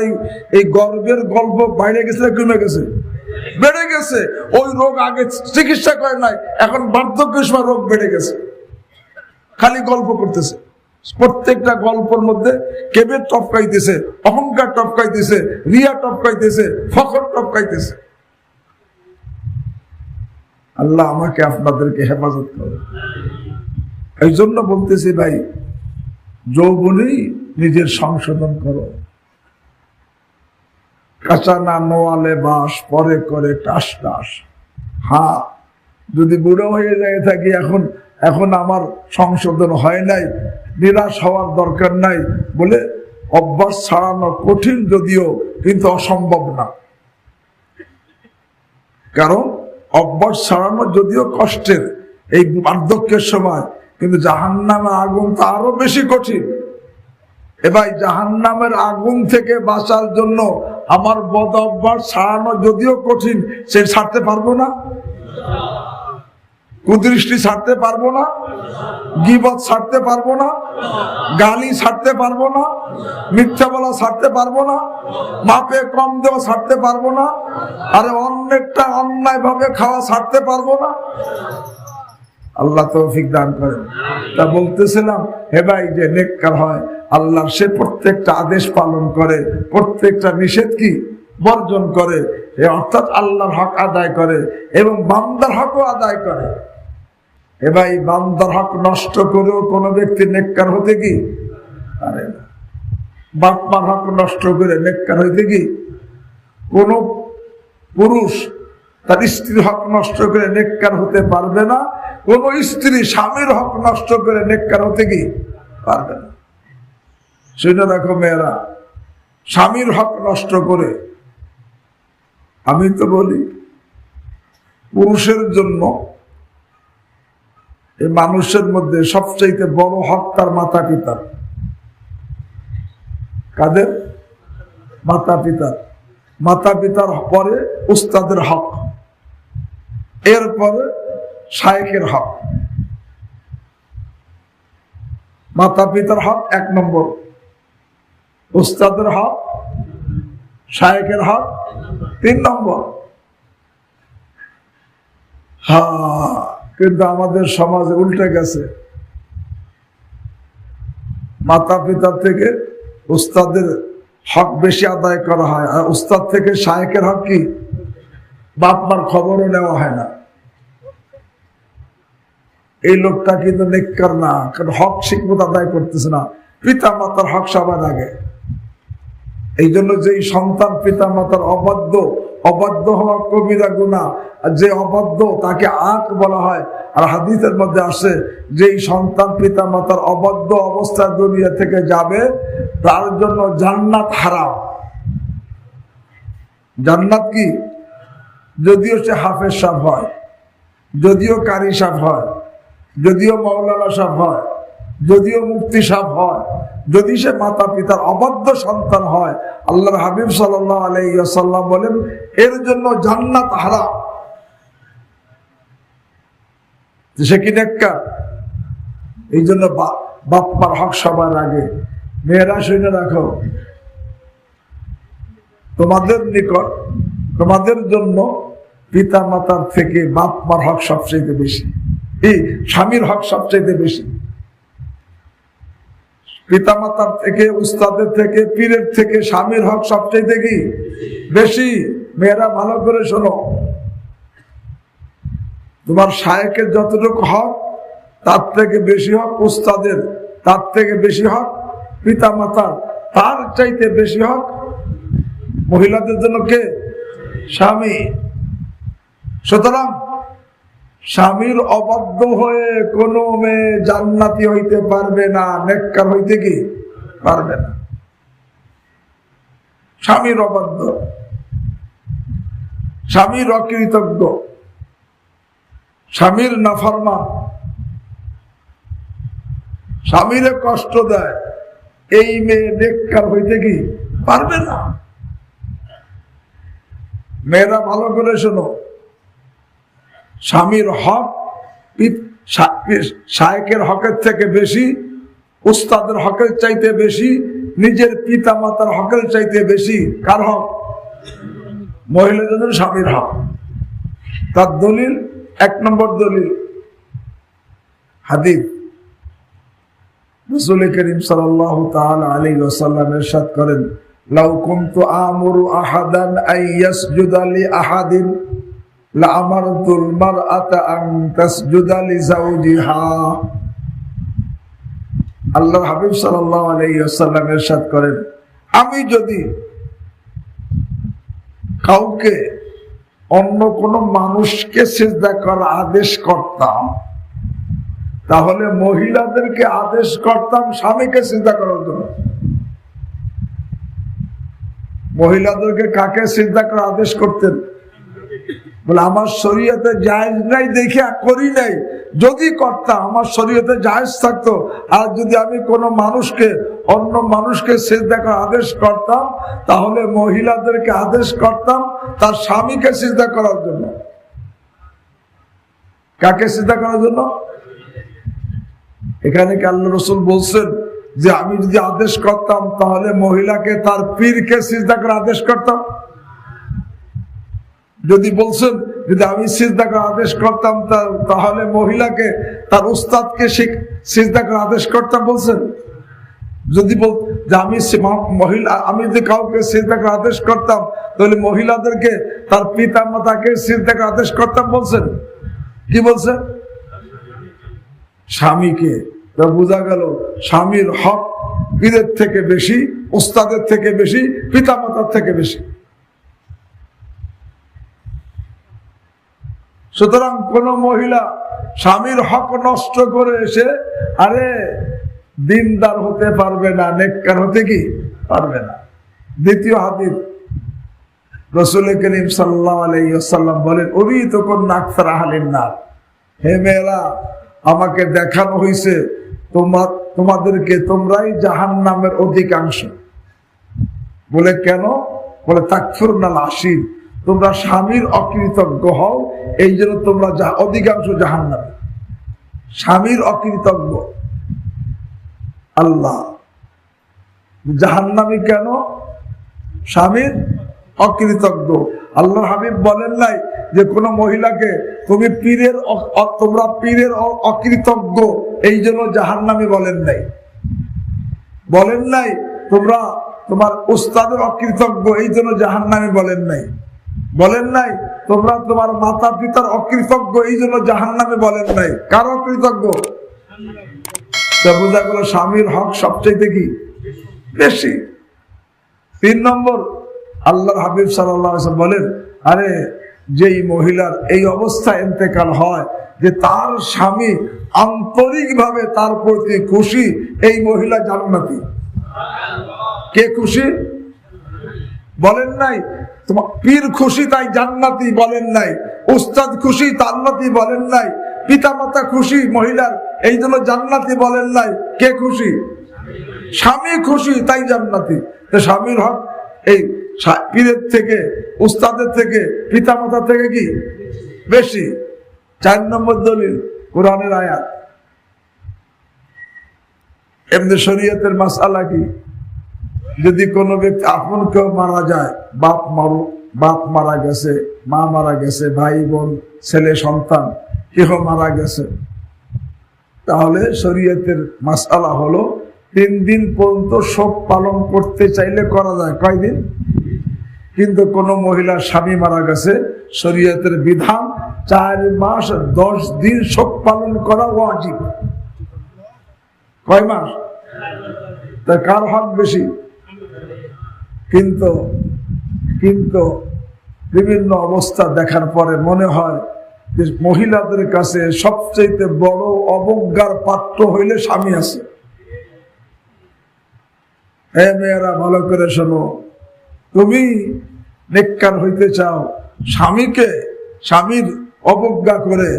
S1: এই গর্বের গল্প বাইরে গেছে না কমে গেছে? বেড়ে গেছে। ওই রোগ আগে চিকিৎসা করে নাই, এখন বার্ধক্যের সময় রোগ বেড়ে গেছে, খালি গল্প করতেছে। প্রত্যেকটা গল্পের মধ্যে কেবের টপকাইতেছে, অহংকার টপকাইতেছে, রিয়া টপকাইতেছে, ফখর টপকাইতেছে। আল্লাহ আমাকে আপনাদেরকে হেফাজত করে। এই জন্য বলতেছি ভাই, যৌবনেই নিজের সংশোধন করো। কাঁচা না নোয়ালে বাস, পরে করে টাস টাস। হ্যাঁ, যদি বুড়ো হয়ে যায় থাকি, এখন আমার সংশোধন হয় নাই, নিরাশ হওয়ার দরকার নাই বলে অভ্যাস ছাড়ানো কঠিন যদিও, কিন্তু অসম্ভব না। কারণ অভ্যাস ছাড়ানো যদিও কষ্টের এই বার্ধক্যের সময়, কিন্তু জাহান্নামের আগুন তো আরো বেশি কঠিন। এবার জাহান্নামের আগুন থেকে বাঁচার জন্য আমার বদ অভ্যাস ছাড়ানো যদিও কঠিন, সে ছাড়তে পারবো না। কুদৃষ্টি ছাড়তে পারবো না, গীবত ছাড়তে পারবো না, গালি ছাড়তে পারবো না, মিথ্যা বলা ছাড়তে পারবো না, মাপে কম দেওয়া ছাড়তে পারবো না, আরে অন্যটা অন্যায় ভাবে খাওয়া ছাড়তে পারবো না। আল্লাহ তৌফিক দান করেন। তা বলতেছিলাম, হে ভাই, যে নেককার হয় আল্লাহ, সে প্রত্যেকটা আদেশ পালন করে, প্রত্যেকটা নিষেধ কি বর্জন করে, অর্থাৎ আল্লাহর হক আদায় করে এবং বান্দার হকও আদায় করে। এ ভাই, বান্দার হক নষ্ট করেও কোন ব্যক্তি নেককার হতে কি পারে না। বাপ মার হক নষ্ট করে নেককার হইতে কি কোন পুরুষ তার স্ত্রীর হক নষ্ট করে নেককার হতে পারবে না, কোন স্ত্রী স্বামীর হক নষ্ট করে নেককার হতে কি পারবে না। শুনে রাখো মেয়েরা, স্বামীর হক নষ্ট করে, আমি তো বলি পুরুষের জন্য এই মানুষের মধ্যে সবচাইতে বড় হক তার মাতা পিতার। কাদের? মাতা পিতার। মাতা পিতার পরে উস্তাদের হক, এরপরে শায়েখের হক। মাতা পিতার হক 1 নম্বর, উস্তাদের হক, শায়েখের হক 3 নম্বর। হ্যাঁ, কিন্তু আমাদের সমাজে উল্টে গেছে। মাতা পিতার থেকে উস্তাদের হক বেশি আদায় করা হয়, আর উস্তাদ থেকে শায়েখের হক কি বাপ মার খবরও নেওয়া হয় না। এই লোকটা কিন্তু নেককার না, কারণ হক ঠিকমতো আদায় করতেছে না। পিতা মাতার হক সবার আগে। এই জন্য যেই সন্তান পিতা মাতার অবাধ্য হওয়া কবিরা গুনাহ, আর যে অবাধ্য তাকে আক বলা হয়। আর হাদিসের মধ্যে আসে, যেই সন্তান পিতা মাতার অবাধ্য অবস্থায় দুনিয়া থেকে যাবে, তার জন্য জান্নাত হারাম। জান্নাত কি? যদিও সে হাফেজ সাহেব হয়, যদিও কারি সাহেব হয়, যদিও মাওলানা সাহেব হয়, যদিও মুফতি সাহেব হয়, যদি সে মাতা পিতার অবাধ্য সন্তান হয়, আল্লাহর হাবিব সাল্লাল্লাহু আলাইহি ওয়াসাল্লাম বলেন, এর জন্য জান্নাত হারাম। সে কি নেককার? এই জন্য বাপ মার হক সবার আগে। মেয়েরা শুনে রাখো, তোমাদের নিকট, তোমাদের জন্য পিতা মাতার থেকে বাপ মার হক সবচেয়ে বেশি, এই স্বামীর হক সবচেয়ে বেশি। পিতা মাতার থেকে, উস্তাদের থেকে, পীরের থেকে স্বামীর হক সবচেয়ে কি বেশি। মেয়েরা ভালো করে শোনো, তোমার শায়েখের যতটুকু হক, তার থেকে বেশি হক উস্তাদের, তার থেকে বেশি হক পিতা মাতার, তার চাইতে বেশি হক মহিলাদের জন্য কে? স্বামী। সুতরাং স্বামীর অবাধ্য হয়ে কোনো মেয়ে জান্নাতি হইতে পারবে না, নেককার হইতে কি পারবে না। স্বামীর অবাধ্য, স্বামীর অকৃতজ্ঞ, স্বামীর নাফরমান, স্বামীরে কষ্ট দেয়, এই মেয়ে নেককার হইতে কি পারবে না? মেয়েরা ভালো করে শোনো, স্বামীর হক শায়েকের হকের থেকে বেশি, উস্তাদের হকের চাইতে বেশি, নিজের পিতা মাতার হকের চাইতে বেশি কার হক? মহিলাদের স্বামীর হক। তার দলিল, 1 নম্বর দলিল হাদিস। রাসূল করিম সাল্লাল্লাহু তাআলা আলাইহি ওয়াসাল্লাম ইরশাদ করেন, লাউ কুনতু আমুরু আহাদান আন ইয়াসজুদা লি আহাদিন লা আমারতুল মারআতা আন তাসজুদা লি যাওজিহা। আল্লাহর হাবিব সাল্লাল্লাহু আলাইহি ওয়াসাল্লাম ইরশাদ করেন, আমি যদি কাউকে অন্য কোন মানুষকে সিজদা করার আদেশ করতাম, তাহলে মহিলাদেরকে আদেশ করতাম স্বামীকে সিজদা করার জন্য। মহিলাদেরকে কাকে সিজদা করার আদেশ করতেন? বলে আমার শরীয়তে জায়েজ নাই দেখে করি নাই, যদি করতাম আমার শরীয়তে জায়েজ থাকতো। আর যদি আমি কোন মানুষকে অন্য মানুষকে সিজদা করার আদেশ করতাম, তাহলে মহিলাদেরকে আদেশ করতাম তার স্বামীকে সিজদা করার জন্য। কাকে সিজদা করার জন্য? এখানে কি আল্লাহ রাসূল বলছেন যে আমি যদি আদেশ করতাম তাহলে মহিলাকে তার পীরকে সিজদা করার আদেশ করতাম? যদি বলছেন যদি আমি সিজদা করার আদেশ করতাম তাহলে মহিলাকে তার উস্তাদকে সিজদা করার আদেশ করতাম বলছেন? যদি যে আমি যদি কাউকে সিজদা করার আদেশ করতাম তাহলে মহিলাদেরকে তার পিতা মাতাকে সিজদা করার আদেশ করতাম বলছেন? কি বলছেন? স্বামীকে। বোঝা গেল স্বামীর হক পীরের থেকে বেশি, উস্তাদের থেকে বেশি, পিতা মাতার থেকে বেশি। সুতরাং কোন মহিলা স্বামীর হক নষ্ট করে এসে আরে দিনদার হতে পারবে না, নেককার হতে কি পারবে না। দ্বিতীয় হাদিস, রাসূল করিম সাল্লাল্লাহু আলাইহি ওয়াসাল্লাম বলেন, উরিত কুন আকসার আহলিন নার, হে মেয়েরা আমাকে দেখানো হয়েছে তোমাদেরকে তোমরাই জাহান্নামের অধিকাংশ। বলে কেন? বলে তাকফুরনাল আশির, তোমরা স্বামীর অকৃতজ্ঞ হও, এই জন্য তোমরা অধিকাংশ জাহান্নামী। স্বামীর অকৃতজ্ঞ। আল্লাহ জাহান্নামী কেন? স্বামীর অকৃতজ্ঞ। আল্লাহর হাবিব বলেন নাই যে কোন মহিলাকে তোমরা পীরের অকৃতজ্ঞ এই জন্য জাহান্নামী বলেন নাই। বলেন নাই তোমরা তোমার উস্তাদের অকৃতজ্ঞ এই জন্য জাহান্নামী বলেন নাই। বলেন নাই তোমরা তোমার মাতা পিতার অকৃতজ্ঞ এই জন্য জাহান্নামে বলেন নাই। কার অকৃতজ্ঞ? বোঝা গেল স্বামীর হক সবচেয়ে কি বেশি। 3 নম্বর, আল্লাহর হাবিব সাল্লাল্লাহু আলাইহি ওয়াসাল্লাম বলেন, আরে যেই মহিলার এই অবস্থা ইন্তেকাল হয় যে তার স্বামী আন্তরিকভাবে তার প্রতি খুশি, এই মহিলা জান্নাতি। কে খুশি? বলেন নাই তোমার পীর খুশি তাই জান্নাতি বলেন নাই, উস্তাদ খুশি জান্নাতি বলেন নাই, পিতা মাতা খুশি মহিলার এই জন্য জান্নাতি বলেন নাই। কে খুশি? স্বামী খুশি তাই জান্নাতি। স্বামীর হক এই পীরের থেকে, উস্তাদের থেকে, পিতা মাতা থেকে কি বেশি। 4 নম্বর দলিল কোরআনের আয়াত। এমনি শরীয়তের মাসআলা কি? যদি কোনো ব্যক্তি আপন কেউ মারা যায়, বাপ মারা গেছে, মা মারা গেছে, ভাই বোন, ছেলে সন্তান কেহ মারা গেছে, তাহলে শরীয়তের মাসআলা হলো 3 দিন পর্যন্ত শোক পালন করতে চাইলে করা যায়। কয়দিন? কিন্তু কোন মহিলার স্বামী মারা গেছে, শরীয়তের বিধান 4 মাস 10 দিন শোক পালন করা ওয়াজিব। কয় মাস? তা কার হক বেশি? কিন্তু বিভিন্ন অবস্থা দেখার পরে মনে হয় যে মহিলাদের কাছে সবচেয়ে বড় অবজ্ঞার পাত্র হইলে স্বামী আছে। হে মেয়েরা ভালো করে শোনো, তুমি নেককার হইতে চাও, স্বামীর অবজ্ঞা করে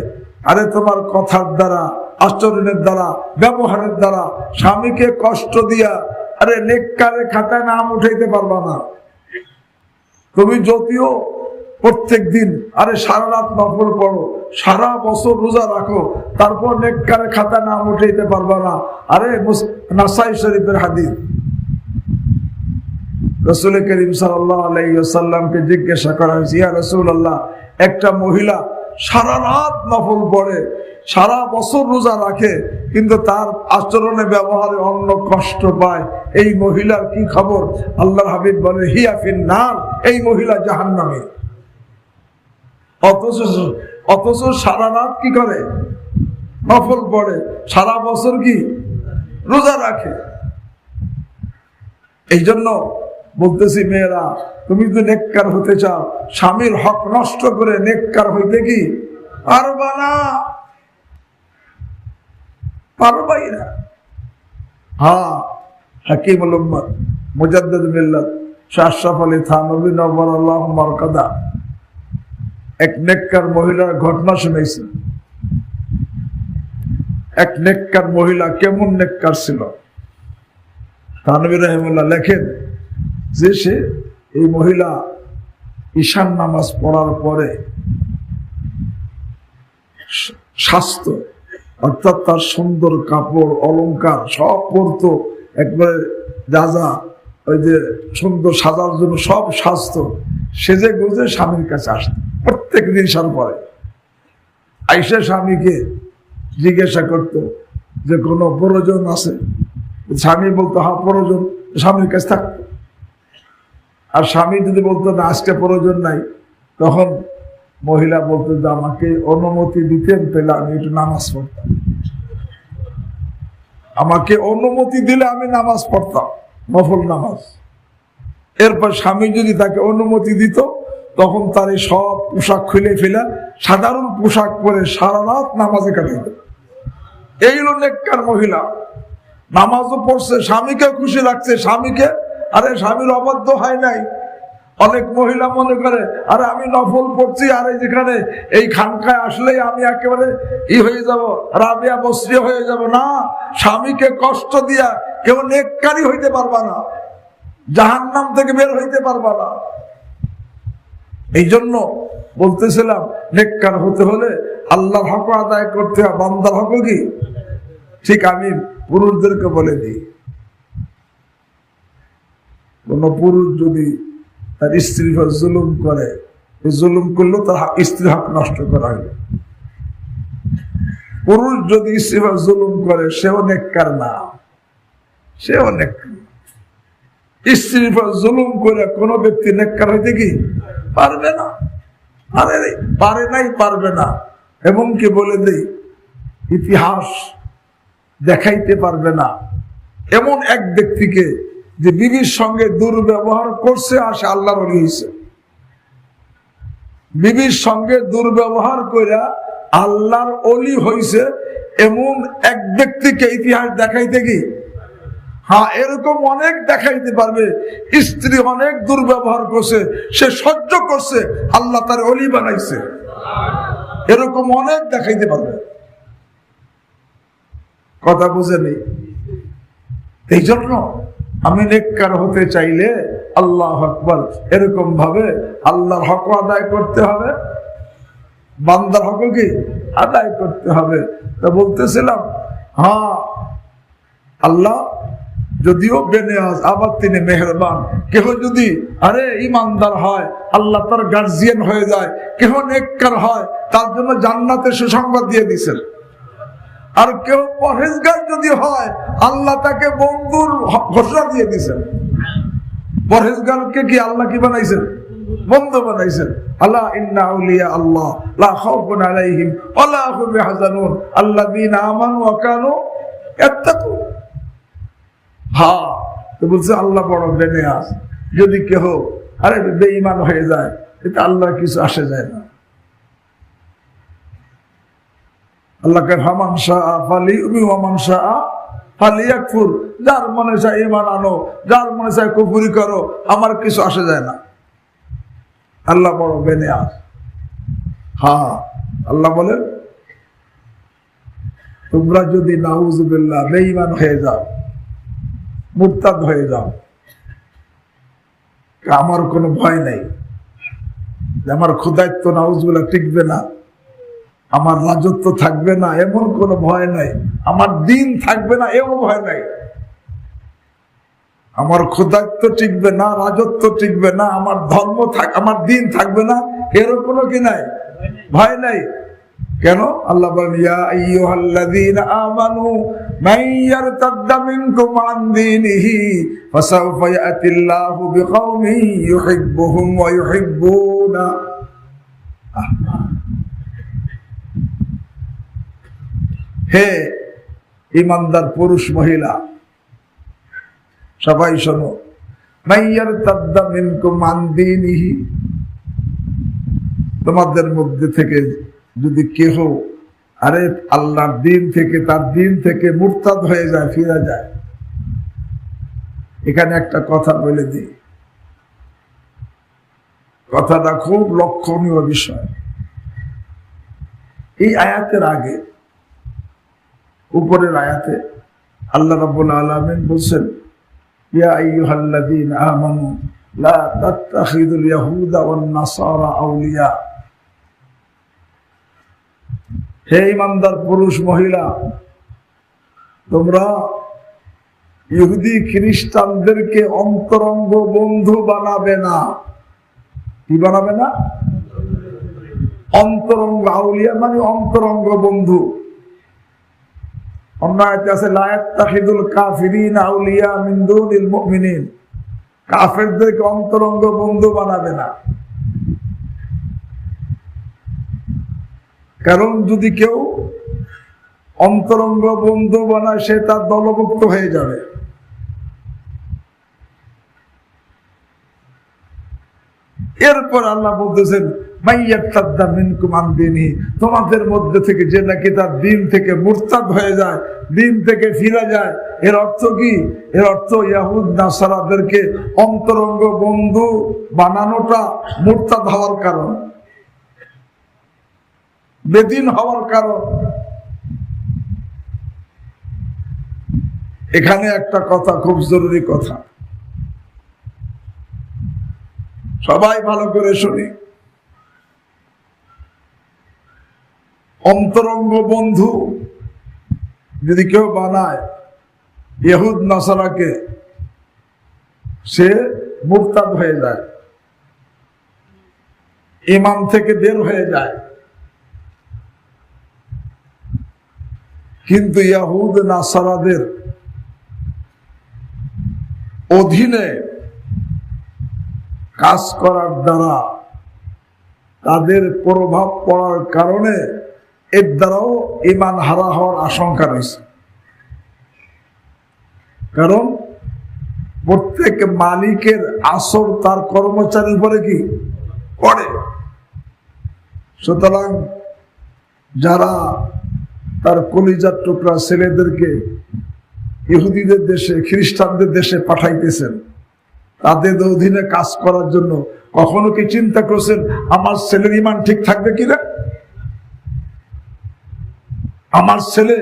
S1: আরে তোমার কথার দ্বারা আচরণের দ্বারা, ব্যবহারের দ্বারা স্বামীকে কষ্ট দিয়া আরে নেককারের খাতায় নাম উঠাইতে পারবা না। তুমি যদিও প্রত্যেক দিন আরে সারা রাত নফল পড়ো, সারা বছর রোজা রাখো, তারপর নেককারের খাতায় নাম উঠাইতে পারবা না। আরে নাসাই শরীফের হাদিস, রাসূল করিম সাল্লাল্লাহু আলাইহি ওয়াসাল্লামকে জিজ্ঞাসা করা হয়েছে, ইয়া রাসূলুল্লাহ, একটা মহিলা সারা রাত নফল পড়ে, সারা বছর রোজা রাখে, কিন্তু তার আচরণে ব্যবহারে অন্য কষ্ট পায়, এই মহিলার কি খবর? আল্লাহর হাবিব বলে, হিয়া ফিন্নার, এই মহিলা জাহান্নামী। অথচ সারা রাত কি করে? নফল পড়ে, সারা বছর কি রোজা রাখে। এই জন্য বলতেছি, মেয়েরা, তুমি যদি নেককার হতে চাও, স্বামীর হক নষ্ট করে নেককার হইতে কি পারবা না, পারবাই না। হ্যাঁ, হাকিমুল উম্মত মুজাদ্দিদ মিল্লাত শাহ আশরাফ আলী থানভী নওয়ারাল্লাহু মারকাদা এক নেককার মহিলার ঘটনা শুনাইছে। এক নেককার মহিলা কেমন নেককার ছিল, থানভী রাহিমাহুল্লাহ লেখেন যে সে এই মহিলা ঈশান নামাজ পড়ার পরে স্বাস্থ্য অর্থাৎ তার সুন্দর কাপড় অলংকার সব পরতো, একবারে যা যা ওই যে সুন্দর সাজার জন্য সব স্বাস্থ্য সেজে গুজে স্বামীর কাছে আসত প্রত্যেক দিন। সার পরে আইসা স্বামীকে জিজ্ঞাসা করত যে কোনো প্রয়োজন আছে? স্বামী বলতো হ্যাঁ প্রয়োজন, স্বামীর কাছে থাকতো। আর স্বামী যদি বলতো না আজকে প্রয়োজন নাই, তখন মহিলা বলতো যে আমাকে অনুমতি দিতেন, তাহলে আমি একটু নামাজ পড়তাম, আমাকে অনুমতি দিলে আমি নামাজ পড়তাম, নফল নামাজ। এরপর স্বামী যদি তাকে অনুমতি দিত, তখন তার এই সব পোশাক খুলে ফেলা সাধারণ পোশাক পরে সারা রাত নামাজে কাটাইত। এই হলো নেককার মহিলা, নামাজও পড়ছে, স্বামীকে খুশি রাখছে, স্বামীকে, আরে স্বামীর অবাধ্য হয় নাই। অনেক মহিলা মনে করে আরে আমি নফল পড়ছি, আরে যেখানে এই খানকায় আসলেই আমি একেবারে হয়ে যাব, রাবিয়া বসরি হয়ে যাব। না, স্বামীকে কষ্ট দিয়া কেউ নেককারী হইতে পারবা না, জাহান্নাম থেকে বের হইতে পারবা না। এই জন্য বলতেছিলাম, নেককার হতে হলে আল্লাহর হক আদায় করতে হবে, বান্দার হক কি? ঠিক আমি পুরুষদেরকে বলে দিই, কোন পুরুষ যদি তার স্ত্রীর উপর জুলুম করে, জুলুম করলেও তার স্ত্রীর হক নষ্ট করা হবে। পুরুষ যদি স্ত্রীর উপর জুলুম করে, সেও নেককার না, সেও নেককার। স্ত্রীর উপর জুলুম করে কোন ব্যক্তি নেককার হইতে কি পারবে না, আরে পারে নাই, পারবে না। এবং কি বলে দেই, ইতিহাস দেখাইতে পারবে না এমন এক ব্যক্তিকে যে বিবির সঙ্গে দুর্ব্যবহার করছে আর সে আল্লাহর ওলি হইছে। বিবির সঙ্গে দুর্ব্যবহার কইরা আল্লাহর ওলি হইছে এমন এক ব্যক্তিকে ইতিহাস দেখাইতে কি? হ্যাঁ, এরকম অনেক দেখাইতে পারবে। স্ত্রী অনেক দুর্ব্যবহার করছে, সে সহ্য করছে, আল্লাহ তার ওলি বানাইছে, এরকম অনেক দেখাইতে পারবে। কথা বুঝেনি? এই জন্য আমি নেককার হতে চাইলে আল্লাহু আকবার এরকম ভাবে আল্লাহর হক আদায় করতে হবে, বান্দার হক কি আদায় করতে হবে। তা বলতেছিলাম, হ্যাঁ আল্লাহ যদিও বেনেয়াজ, আবার তিনি মেহেরবান। কেহ যদি আরে ইমানদার হয়, আল্লাহ তার গার্জিয়ান হয়ে যায়, কেহ নেককার হয়, তার জন্য জান্নাতের সুসংবাদ দিয়ে দিয়েছেন। আর কেউ পরহেজগার যদি হয়, আল্লাহ তাকে বন্ধুর ঘোষণা দিয়ে দিয়েছেন। পরহেজগারকে কি আল্লাহ কি বানাইছেন? বন্ধু বানাইছেন। আল্লাহ ইন্না আউলিয়া আল্লাহ লা খাউফুন আলাইহিম ওয়া লা হুম ইয়াহজানুন আল্লাযীনা আমানু ওয়া কানু ইয়াত্তাকুন। হ্যাঁ, তো বলছে আল্লাহ বড় বেনেয়াজ। যদি কেহ আরে বেঈমান হয়ে যায়, এটা আল্লাহর কিছু আসে যায় না। আল্লাহকে ফামান শাআ ফালিউমিন ওয়া মান শাআ ফালিয়াকফুর, যার মনে চায় ঈমান আনো, যার মনে চায় কুফরি করো, আমার কিছু আসে যায় না। আল্লাহ বড় বেনেয়াজ। হ্যাঁ, আল্লাহ বলেন তোমরা যদি নাউজুবিল্লাহ বেঈমান হয়ে যাও, মুরতাদ হয়ে যাও, আমার কোনো ভয় নেই, আমার খোদায়িত্ব নাউজুবিল্লাহ টিকবে না, আমার রাজত্ব থাকবে না, এমন কোনো ভয় নাই, আমার দিন থাকবে না, এমন ভয় নাই, আমার খোদায়িত্ব টিকবে না, রাজত্ব টিকবে না, আমার ধর্ম আমার দিন থাকবে না, এরও কোনো কি নাই, ভয় নাই। কেন? আল্লাহ বলেন ইয়া আইয়ুহাল্লাযীনা আমানু মান ইয়ারতাদ্দা মিনকুম আন দীনিহি ফাসাউফা ইয়াতিল্লাহু বিকওমিন ইউহিব্বুহুম ওয়া ইউহিব্বুনা। হে ঈমানদার পুরুষ মহিলা সবাই শোনো, মান ইয়ারতাদ্দা মিনকুম আন দীনিহি, তোমাদের মধ্যে থেকে যদি কেহ আল্লাহর দিন থেকে, তার দিন থেকে মুরতাদ হয়ে যায়, ফিরে যায়। এখানে একটা কথা বলে দিই, কথাটা খুব লক্ষণীয় বিষয়। এই আয়াতের আগে উপরের আয়াতে আল্লাহ রাব্বুল আলামিন বলছেন ইয়া আইয়ুহাল্লাযীনা আমানু লা তাত্তাখিযুল ইয়াহুদা ওয়ান নাসারা আউলিয়া। হে ঈমানদার পুরুষ মহিলা, তোমরা ইহুদি খ্রিস্টানদেরকে অন্তরঙ্গ বন্ধু বানাবে না। কি বানাবে না? অন্তরঙ্গ। আউলিয়া মানে অন্তরঙ্গ বন্ধু। অন্য আয়াতে আছে লা ইয়াত্তাখিযুল কাফিরিনা আউলিয়া মিন দুনিল মুমিনিন, কাফেরদেরকে অন্তরঙ্গ বন্ধু বানাবে না। কারণ যদি কেউ অন্তরঙ্গ বন্ধু বানায় সে তার দলভুক্ত হয়ে যাবে। এরপর আল্লাহ বলতেছেন মাইয়ারতাদ্দা মিনকুম আন দীনিহি, তোমাদের মধ্যে থেকে যে নাকি তার দিন থেকে মুরতাদ হয়ে যায়, দিন থেকে ফিরে যায়। এর অর্থ কি? এর অর্থ ইহুদ নাসারাদেরকে অন্তরঙ্গ বন্ধু বানানোটা মুরতাদ হওয়ার কারণ, বেদিন হওয়ার কারণ। এখানে একটা কথা খুব জরুরি কথা, সবাই ভালো করে শুনি। অন্তরঙ্গ বন্ধু যদি কেউ বানায় ইহুদ নাসারাকে, সে মুরতাদ হয়ে যায়, ঈমান থেকে বের হয়ে যায়। কিন্তু ইহুদ নাসারাদের অধীনে কাজ করার দ্বারা, তাদের প্রভাব পড়ার কারণে এর দ্বারাও ঈমান হারা হওয়ার আশঙ্কা রয়েছে। কারণ প্রত্যেক মালিকের আসর তার কর্মচারীর উপরে কি পড়ে। সুতরাং যারা তার কলিজার টুকরা ছেলেদেরকে ইহুদিদের দেশে, খ্রিস্টানদের দেশে পাঠাইতেছেন, তাদের অধীনে কাজ করার জন্য কখনো কি চিন্তা করছেন আমার ছেলের ঈমান ঠিক থাকবে কিনা? আমার ছেলে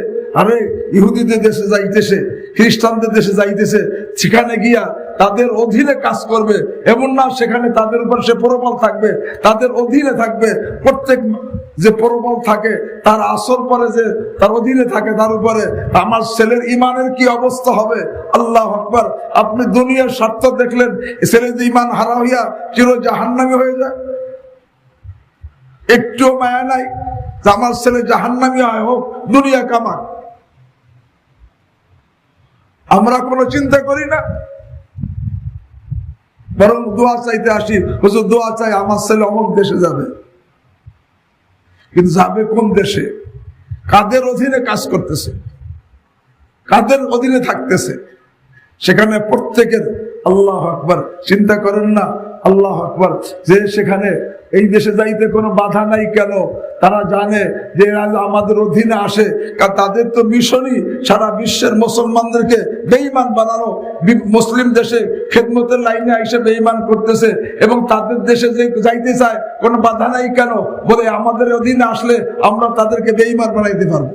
S1: ইহুদিদের দেশে যাইতেছে, খ্রিস্টানদের দেশে যাইতেছে, সেখানে গিয়া তাদের অধীনে কাজ করবে এমন না, সেখানে তাদের উপর সে প্রবল থাকবে, তাদের অধীনে থাকবে। প্রত্যেক যে প্রবল থাকে তার আসর পরে যে তার অধীনে থাকে তার উপরে, আমার ছেলের ঈমানের কি অবস্থা হবে? আল্লাহু আকবার। আপনি দুনিয়ার স্বার্থ দেখলেন, ছেলে যে ঈমান হারা হইয়া চির জাহান্নামী হয়ে যায়, একটু মায়া নাই যে আমার ছেলে জাহান্নামী হয়, হোক দুনিয়া কামাক। আমরা কোনো চিন্তা করি না, বরং দোয়া চাইতে আসি, হুজুর দোয়া চাই আমার ছেলে অমুক দেশে যাবে। কিন্তু যাবে কোন দেশে? কাদের অধীনে কাজ করতেছে, কাদের অধীনে থাকতেছে? সেখানে প্রত্যেকের আল্লাহু আকবার চিন্তা করেন না, আল্লাহু আকবার, যে সেখানে এই দেশে যাইতে কোনো বাধা নাই কেন? তারা জানে যে আমাদের অধীনে আসে, কারণ তাদের তো মিশনই সারা বিশ্বের মুসলমানদেরকে বেঈমান বানানো। মুসলিম দেশে খেদমতের লাইনে এসে বেঈমান করতেছে, এবং তাদের দেশে যে যাইতে চায় কোনো বাধা নাই কেন? বলে আমাদের অধীনে আসলে আমরা তাদেরকে বেঈমান বানাইতে পারবো।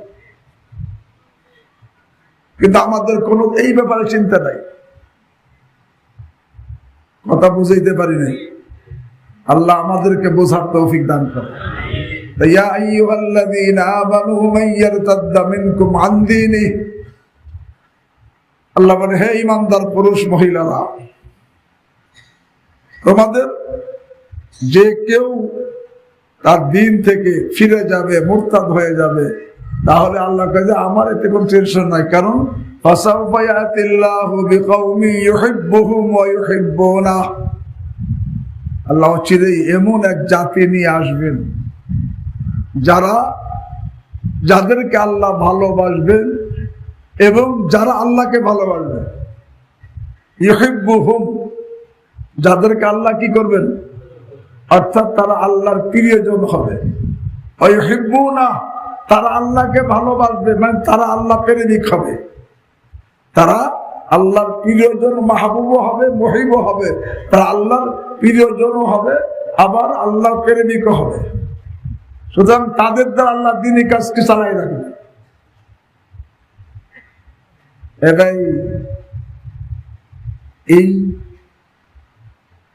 S1: কিন্তু আমাদের কোনো এই ব্যাপারে চিন্তা নাই। কথা বুঝাইতে পারি নাই, আল্লাহ আমাদেরকে বোঝার তৌফিক দান করে। ইয়া আইয়ুহাল্লাযীনা আমানু মান ইয়ারতাদ্দা মিনকুম আন দীনিহি, আল্লাহ বলে হে ঈমানদার পুরুষ মহিলারা, তোমাদের যে কেউ তার দিন থেকে ফিরে যাবে, মুরতাদ হয়ে যাবে, তাহলে আল্লাহ কাছে আমার এতে কোনো টেনশন নাই। কারণ ফাসাউফা ইয়াতিল্লাহু বিকাউমিন ইউহিব্বুহুম ওয়া ইউহিব্বুনাহু, আল্লাহ চিরেই এমন এক জাতি নিয়ে আসবেন যাদেরকে আল্লাহ ভালোবাসবেন এবং যারা আল্লাহকে ভালোবাসবেন। ইউহিব্বুহুম, যাদেরকে আল্লাহ কি করবেন, অর্থাৎ তারা আল্লাহর প্রিয়জন হবে। ওয়া ইউহিব্বুনাহু, তারা আল্লাহকে ভালোবাসবে, মানে তারা আল্লাহ প্রেমিক হবে, তারা আল্লাহর প্রিয়জন, মাহবুবও হবে, মহিবও হবে, তারা আল্লাহর প্রিয়জনও হবে, আবার আল্লাহর প্রেমিকও হবে। সুতরাং তাদের দ্বারা আল্লাহ দ্বীনি কাজকে চালাই রাখবে। এটাই এই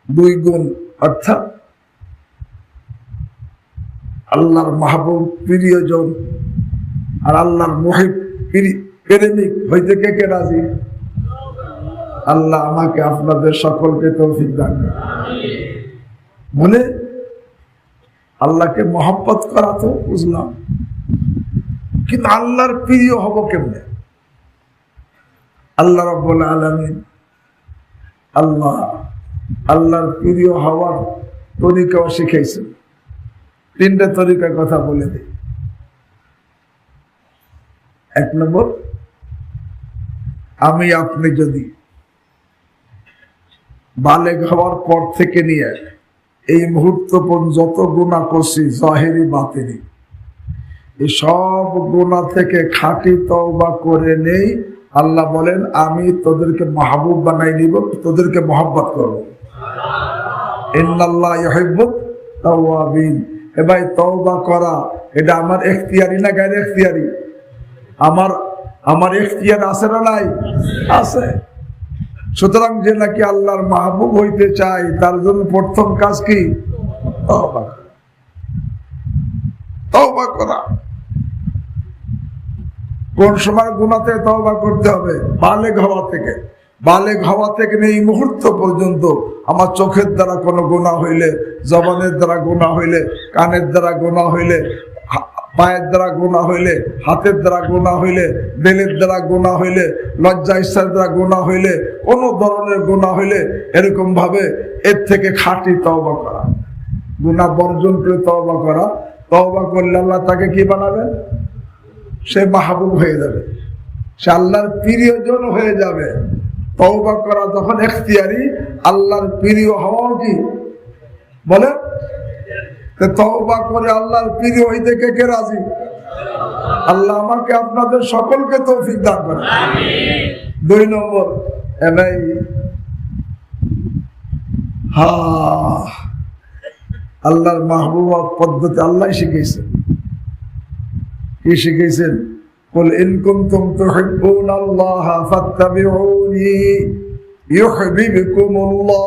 S1: দুই গুণ, অর্থাৎ আল্লাহর মাহবুব প্রিয়জন আর আল্লাহর মহিব প্রেমিক হইতে কে কে রাজি? আল্লাহ আমাকে আপনাদের সকলকে তৌফিক দান করুন। মানে আল্লাহকে মহব্বত করা তো বুঝলাম, কিন্তু আল্লাহর প্রিয় হব কেমনে? আল্লাহ রাব্বুল আলামিন আল্লাহর প্রিয় হওয়ার তরিকাও শিখাইছেন। তিনটা তরিকার কথা বলে দিই। এক নম্বর, আমি আপনি যদি বালেগ হওয়ার পর থেকে নিয়ে এই মুহূর্ত পর্যন্ত যত গুনাহ করছি, জাহেরি বাতিনি, এই সব গুনাহ থেকে খাঁটি তওবা করে নেই। আল্লাহ বলেন আমি তোদেরকে মাহবুব বানাই নিব, তোদেরকে মহব্বত করবো। ইন্নাল্লাহ ইউহিব্বুত তাওয়াবিন। এ ভাই, তওবা করা এটা আমার এখতিয়ারি না গায়রে এখতিয়ারি? আমার এখতিয়ার আছে না নাই? আছে। সুতরাং যে নাকি আল্লাহর মাহবুব হইতে চাই, তার জন্য প্রথম কাজ কি? তওবা করা। কোন সময় গুনাহতে তওবা করতে হবে? বালেগ হওয়া থেকে। বালেগ হওয়া থেকে এই মুহূর্ত পর্যন্ত আমার চোখের দ্বারা কোনো গুনাহ হইলে, জবানের দ্বারা গুনাহ হইলে, কানের দ্বারা গুনাহ হইলে, পায়ের দ্বারা গুনাহ হইলে, হাতের দ্বারা গুনাহ হইলে, দিলের দ্বারা গুনাহ হইলে, লজ্জা ইচ্ছার দ্বারা গুনাহ হইলে, কোন ধরনের গুনাহ হইলে এরকম ভাবে এর থেকে খাঁটি তওবা করা, গুনাহ বর্জন করে তওবা করা। তওবা করলে আল্লাহ তাকে কি বানাবেন? সে মাহবুব হয়ে যাবে, সে আল্লাহর প্রিয়জন হয়ে যাবে। তওবা করা যখন এখতিয়ারি, আল্লাহর প্রিয় হওয়াও কি বলে? তওবা করে আল্লাহর প্রিয় হইতে কে কে রাজি? আল্লাহ আমাকে আপনাদের সকলকে তৌফিক দান করেন। দুই নম্বর, আল্লাহর মাহবুবা পদ্ধতি আল্লাহ শিখেছেন। কি শিখেছেন? কুল ইন কুনতুম তুহিব্বুনাল্লাহা ফাত্তাবিউনি ইউহিব্বুকুমুল্লাহ।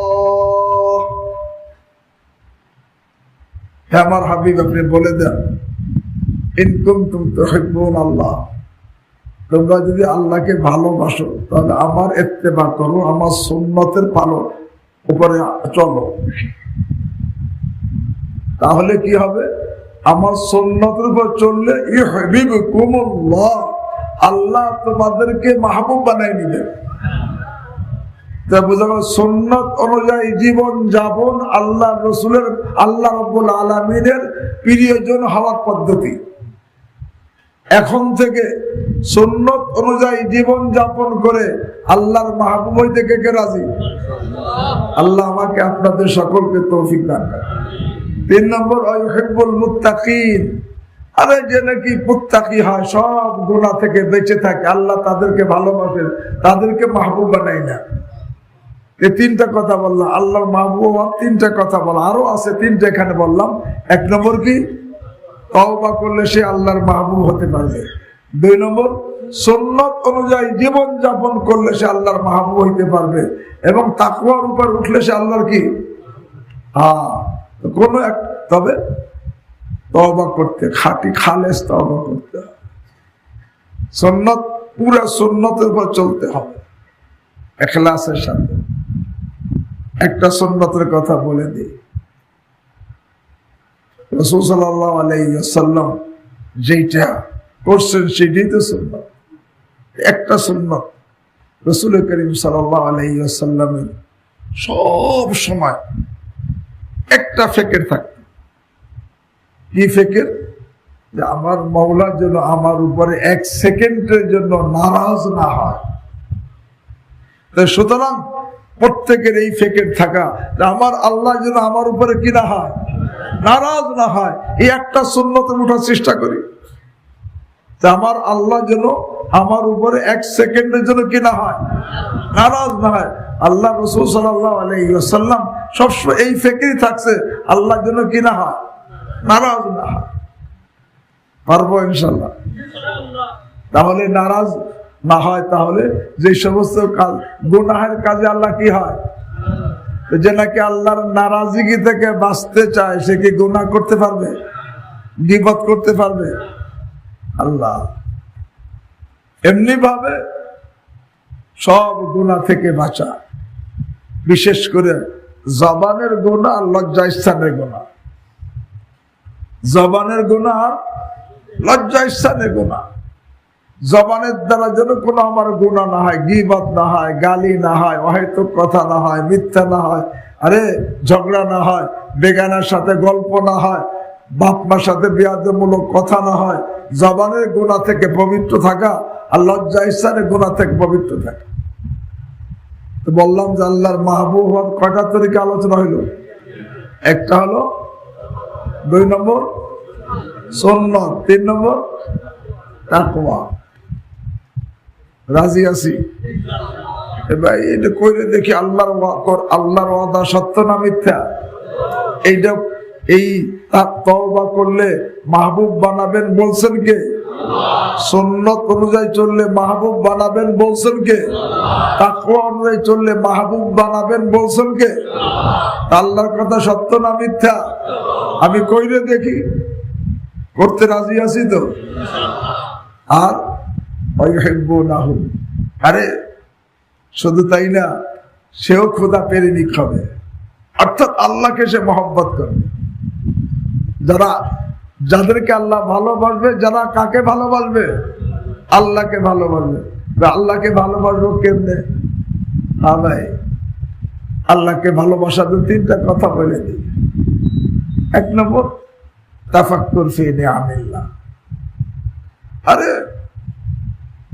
S1: হে আমার হাবিব, আপনি বলে দেন, ইন কুনতুম তুহিব্বুনাল্লাহ, তোমরা যদি আল্লাহকে ভালোবাসো তাহলে আমার ইত্তেবা করো, আমার সুন্নতের পালন উপরে চলো। তাহলে কি হবে? আমার সুন্নতের উপর চললে ইউহিব্বুকুমুল্লাহ, আল্লাহ তোমাদেরকে মাহবুব বানাই নিবেন। তা বোঝা গেল সুন্নত অনুযায়ী জীবন যাপন আল্লাহ রসুলের, আল্লাহ রাব্বুল আলামিনের প্রিয়জন হওয়ার পদ্ধতি। এখন থেকে সুন্নত অনুযায়ী জীবন যাপন করে আল্লাহর মাহবুব হইতে কে কে রাজি? আল্লাহ আমাকে আপনাদের সকলকে তৌফিক দান করেন। তিন নম্বর, ইউহিব্বুল মুত্তাকিন। আরে যে নাকি মুত্তাকি হয়, সব গুনাহ থেকে বেঁচে থাকে, আল্লাহ তাদেরকে ভালোবাসেন, তাদেরকে মাহবুব বানাই না। এই তিনটা কথা বললাম, আল্লাহর মাহবুব তিনটা কথা বলা, আরো আছে তিনটা এখানে বললাম। এক নম্বর কি? তওবা করলে সে আল্লাহর মাহবুব হতে পারবে। দুই নম্বর, সুন্নত অনুযায়ী জীবন যাপন করলে সে আল্লাহর মাহবুব হইতে পারবে, এবং তাকওয়ার উপর উঠলে সে আল্লাহর কি কোন এক, তবে তওবা করতে, খাঁটি খালেস তওবা করতে হবে। সুন্নত, পুরা সুন্নতের উপর চলতে হবে ইখলাসের সাথে। একটা সুন্নতের কথা বলে দিই, রাসূল সাল্লাল্লাহু আলাইহি ওয়াসাল্লাম যেটা করছেন সেটাই তো সুন্নত। একটা সুন্নত, রাসূল করিম সাল্লাল্লাহু আলাইহি ওয়াসাল্লামের সব সময় একটা ফিকির থাকত। কি ফিকির? যে আমার মাওলা যেন আমার উপরে এক সেকেন্ডের জন্য নারাজ না হয়। তাই সুতরাং প্রত্যেকের এই ফিকির থাকা যে আমার আল্লাহ যেন আমার উপরে কি না হয়, নারাজ না হয়। এই একটা সুন্নতের উঠার চেষ্টা করি, আমার আল্লাহ যেন আমার উপরে এক সেকেন্ডের জন্য কি না হয়, নারাজ না হয়। আল্লাহ রাসূল সাল্লাল্লাহু আলাইহি ওয়াসাল্লাম সবসময় এই ফিকিরই থাকছে, আল্লাহ যেন কি না হয়, নারাজ না হয়। পারবো ইনশাআল্লাহ? তাহলে নারাজ না হয়, তাহলে যে সমস্ত কাজ গুনাহের কাজে আল্লাহ কি হয়, যে নাকি আল্লাহর নারাজগি থেকে বাঁচতে চায় সে কি গুনাহ করতে পারবে, গীবত করতে পারবে? আল্লাহ এমনি ভাবে সব গুনাহ থেকে বাঁচা, বিশেষ করে জবানের গুনাহ আর লজ্জাস্থানের গুনাহ। জবানের গুনাহ আর লজ্জাস্থানের গুনাহ। জবানের দ্বারা যেন কোনো আমার গুনাহ না হয়, গীবত না হয়, গালি না হয়, অহেতুক কথা না হয়, মিথ্যা না হয়, আরে ঝগড়া না হয়, বেগানার সাথে গল্প না হয়, বাপ মার সাথে বিয়াদমূলক কথা না হয়। জবানের গুনাহ থেকে পবিত্র থাকা আর লজ্জাস্থানের গুনাহ থেকে পবিত্র থাকা। তো বললাম যে আল্লাহর মাহবুব হওয়ার কয়টা তরিকা আলোচনা হইল। একটা হলো, 2 নম্বর সুন্নাত, 3 নম্বর তাকওয়া। রাজি আছি? ভাই এটা কইলে দেখি আল্লাহর ওয়াদা সত্য না মিথ্যা? এইটা এই তওবা করলে মাহবুব বানাবেন বলছেন কে? সুন্নত অনুযায়ী চললে মাহবুব বানাবেন বলছেন কে? তাকওয়া অনুযায়ী চললে মাহবুব বানাবেন বলছেন কে? আল্লাহর কথা সত্য না মিথ্যা? আমি কইলে দেখি, করতে রাজি আছি তো? আর আরে শুধু তাই না, সেও খোদা পেরেনি খাবে, অর্থাৎ আল্লাহকে সে মহব্বত করবে। যাদেরকে আল্লাহ ভালোবাসবে, যারা কাকে ভালোবাসবে? আল্লাহকে ভালোবাসবে। আল্লাহকে ভালোবাসবো কেমনে? হ্যাঁ ভাই, আল্লাহকে ভালোবাসার 3টা কথা বলে দিই। 1 নম্বর, তাফাক্কুর ফি নিআমিল্লাহ। আরে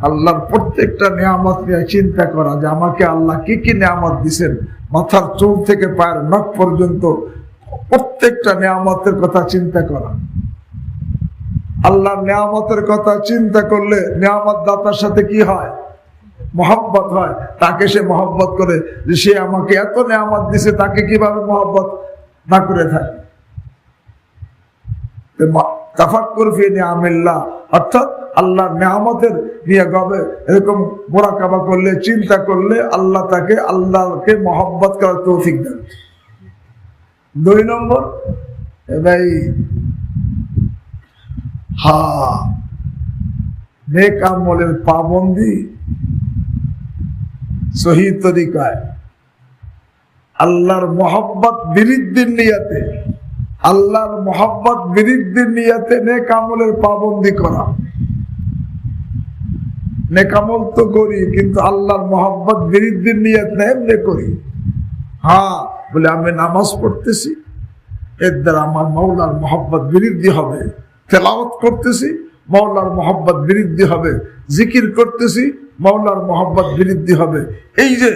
S1: আল্লাহর প্রত্যেকটা নিয়ামত নিয়ে চিন্তা করা, যে আমাকে আল্লাহ কি কি নিয়ামত দিচ্ছেন, মাথার চুল থেকে পায়ের নখ পর্যন্ত প্রত্যেকটা নিয়ামতের কথা চিন্তা করা। আল্লাহর নিয়ামতের কথা চিন্তা করলে নিয়ামত দাতার সাথে কি হয়, মহব্বত হয়। তাকে সে মহব্বত করে, যে সে আমাকে এত নিয়ামত দিছে, তাকে কিভাবে মহব্বত না করে থাকে। তাফাক্কুর ফি নিআমিল্লাহ, অর্থাৎ আল্লাহর নিয়ামতের নিয়ে গবে এরকম মুরাকাবা করলে, চিন্তা করলে আল্লাহ তাকে আল্লাহকে মহব্বত করার তৌফিক দেন। 2 নম্বর, ভাই নেক আমলের পাবন্দি সহি তরিকায়, আল্লাহর মহব্বত বৃদ্ধির নিয়তে, আল্লাহর মহব্বত বৃদ্ধির নিয়তে নেক আমলের পাবন্দি করা। নেক আমল তো করি, কিন্তু আল্লাহর মহব্বত বৃদ্ধির নিয়ত না, এমনি করি। বলে আমি নামাজ পড়তেছি, এর দ্বারা আমার মাওলার মহব্বত বৃদ্ধি হবে। তেলাওয়াত করতেছি, মাওলার মহব্বত বৃদ্ধি হবে। জিকির করতেছি, মাওলার মহব্বত বৃদ্ধি হবে। এই যে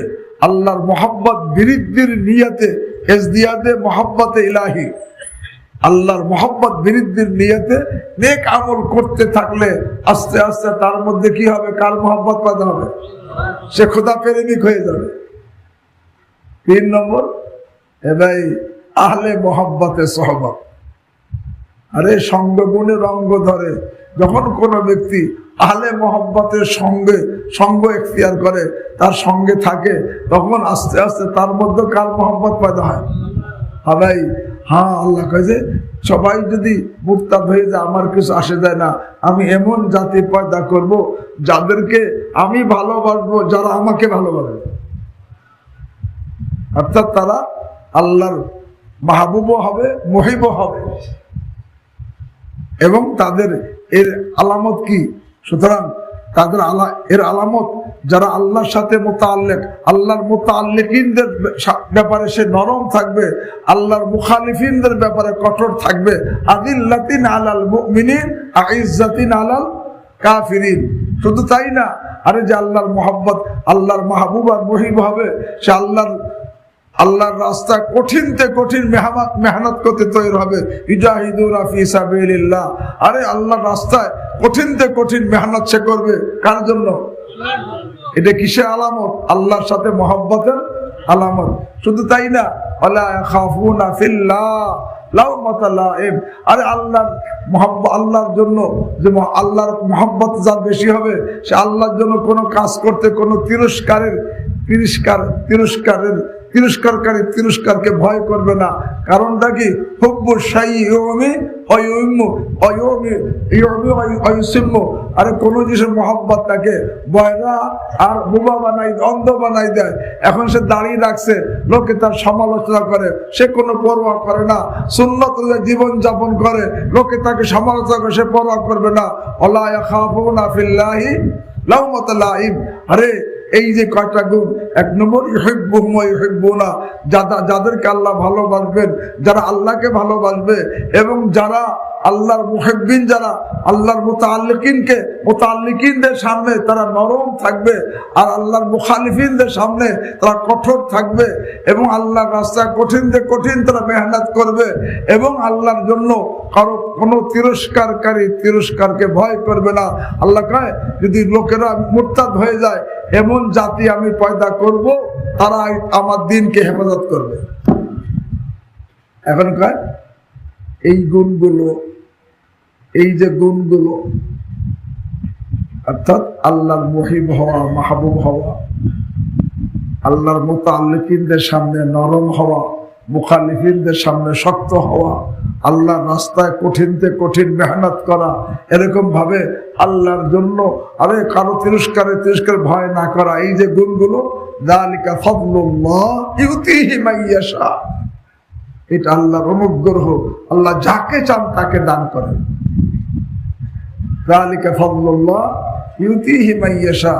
S1: আল্লাহর মহব্বত বৃদ্ধির নিয়তে, ইজদিয়াদে মহব্বতে ইলাহি, আল্লাহর মহব্বত বৃদ্ধির নিয়তে নেক আমল করতে থাকলে আস্তে আস্তে তার মধ্যে কি হবে, কার মহব্বত পয়দা হবে? সে খোদা প্রেমিক হয়ে যাবে। 3 নম্বর, ভাই আহলে মহব্বতে সহবত। আরে সঙ্গ গুণে রঙ্গ ধরে, যখন কোনো ব্যক্তি আহলে মহব্বতের সঙ্গ এখতিয়ার করে, তার সঙ্গে থাকে, তখন আস্তে আস্তে তার মধ্যে কার মহব্বত পয়দা হয়? ভাই হ্যাঁ, আল্লাহ কয়েছে সবাই যদি মুরতাদ হয়ে যায় আমার কিছু আসে যায় না, আমি এমন জাতি পয়দা করব যাদেরকে আমি ভালোবাসবো, যারা আমাকে ভালোবাসবে। অর্থাৎ তারা আল্লাহর মাহবুবও হবে, মহিবও হবে। এবং তাদের এর আলামত কি? সুতরাং তাদের এর আলামত যারা আল্লাহর সাথে মুতাআল্লিক, আল্লাহর মুতাআল্লিকিনদের ব্যাপারে সে নরম থাকবে, আল্লাহর মুখালিফিনদের ব্যাপারে কঠোর থাকবে। আদিল্লাতিন আলাল মুমিনিন আইজ্জাতিন আলাল কাফিরিন। শুধু তাই না, আরে যে আল্লাহর মুহাব্বত, আল্লাহর মাহবুব আর মহিব হবে, সে আল্লাহর রাস্তায় কঠিনতে কঠিন মেহনত করতে তৈরি হবে। ইজাহিদুনা ফি সাবিলিল্লাহ। আরে আল্লাহর রাস্তায় কঠিনতে কঠিন মেহনত সে করবে কার জন্য? এটা কিসের আলামত? আল্লাহর সাথে মহব্বতের আলামত। শুধু তাই না, ওয়ালা ইয়াখাফুনা ফিল্লাহ লাওমাতা লাইম। আরে আল্লাহর জন্য যে আল্লাহর মহব্বত যার বেশি হবে, সে আল্লাহর জন্য কোনো কাজ করতে কোনো তিরস্কারকে ভয় করবে না। কারণটা কি? হুব্বু শাইয়ুমি আরে কোন জিনিসের মহব্বত তাকে বয়রা আর বোবা বানাই, অন্ধ বানাই দেয়। এখন সে দাঁড়িয়ে রাখছে, লোকে তার সমালোচনা করে, সে কোনো পরোয়া করে না। সুন্নত জীবন যাপন করে, লোকে তাকে সমালোচনা করে, সে পরোয়া করবে না। ওয়ালা ইয়াখাফুনা ফিল্লাহি লাওমাতা লাইম। আরে এই যে কয়টা গুণ, 1 নম্বর ইউহিব্বুহুম ওয়া ইউহিব্বুনা, যাদেরকে আল্লাহ ভালোবাসবেন, যারা আল্লাহকে ভালোবাসবে, এবং যারা আল্লাহর মুহিব্বিন, যারা আল্লাহর মুতাআল্লিকিনদের সামনে তারা নরম থাকবে, আর আল্লাহর মুখালিফিনদের সামনে তারা কঠোর থাকবে, এবং আল্লাহর রাস্তায় কঠিন তারা মেহনত করবে, এবং আল্লাহর জন্য কারো কোনো তিরস্কারকে ভয় করবে না। আল্লাহ কয়, যদি লোকেরা মুরতাদ হয়ে যায়, এমন জাতি আমি পয়দা করব, তারা আমার দ্বীনকে হেফাজত করবে। এখন কয় এই যে গুণগুলো অর্থাৎ আল্লাহর মহিব হওয়া, মাহবুব হওয়া, আল্লাহর মুতাআল্লিকিনদের সামনে নরম হওয়া, মুখালিফিনদের সামনে শক্ত হওয়া, আল্লাহর রাস্তায় কঠিন মেহনত করা, এরকম ভাবে আল্লাহর জন্য আরে কারো তিরস্কার ভয় না করা, এই যে গুণগুলো, যালিকা ফাদলুল্লাহ ইউতিহি মাইয়াশা, এটা আল্লাহর অনুগ্রহ, আল্লাহ যাকে চান তাকে দান করেন। যালিকা ফাদলুল্লাহ ইউতিহি মাইয়াশা,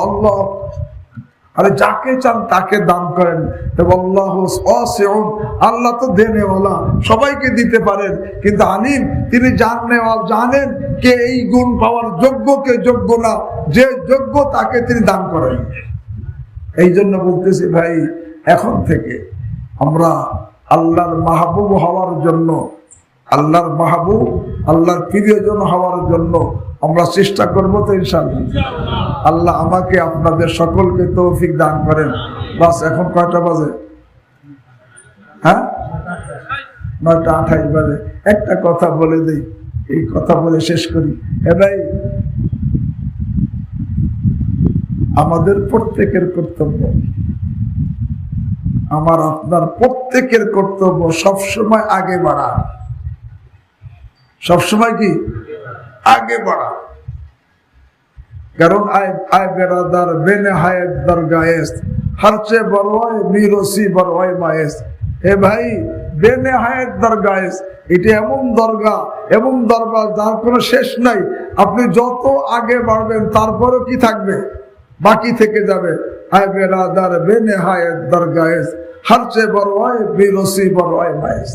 S1: আল্লাহ আরে যাকে চান তাকে দান করেন। আল্লাহ তো দেনেওয়ালা, সবাইকে দিতে পারেন, কিন্তু আলিম, তিনি জানেন কে এই গুণ পাওয়ার যোগ্য, কে যোগ্য না। যে যোগ্য তাকে তিনি দান করেন। এই জন্য বলতেছি ভাই, এখন থেকে আমরা আল্লাহর মাহবুব হওয়ার জন্য, আল্লাহর প্রিয়জন হওয়ার জন্য আমরা চেষ্টা করবো তো ইনশাআল্লাহ। আল্লাহ আমাকে আপনাদের সকলকে তৌফিক দান করেন। বাস এখন কয়টা বাজে? হ্যাঁ, 9:28 বাজে। একটা কথা বলে দেই, এই কথা বলে শেষ করি। ভাই, আমাদের প্রত্যেকের কর্তব্য, আমার আপনার প্রত্যেকের কর্তব্য সবসময় আগে বাড়া। সবসময় কি আগে বাড়া। কারণ আয় বেরাদার বেনেহায়েত দরগাহেস, হর চেয়ে বড় হয় মিরসি বড় হয় মায়েস। হে ভাই, বেনেহায়েত দরগাহেস, এটা এমন দরগা যার কোনো শেষ নাই। আপনি যত আগে বাড়বেন তারপরে কি থাকবে? বাকি থেকে যাবে। আয় বেরাদার বেনেহায়েত দরগাহেস, হর চেয়ে বড় হয় মিরসি বড় হয় মায়েস।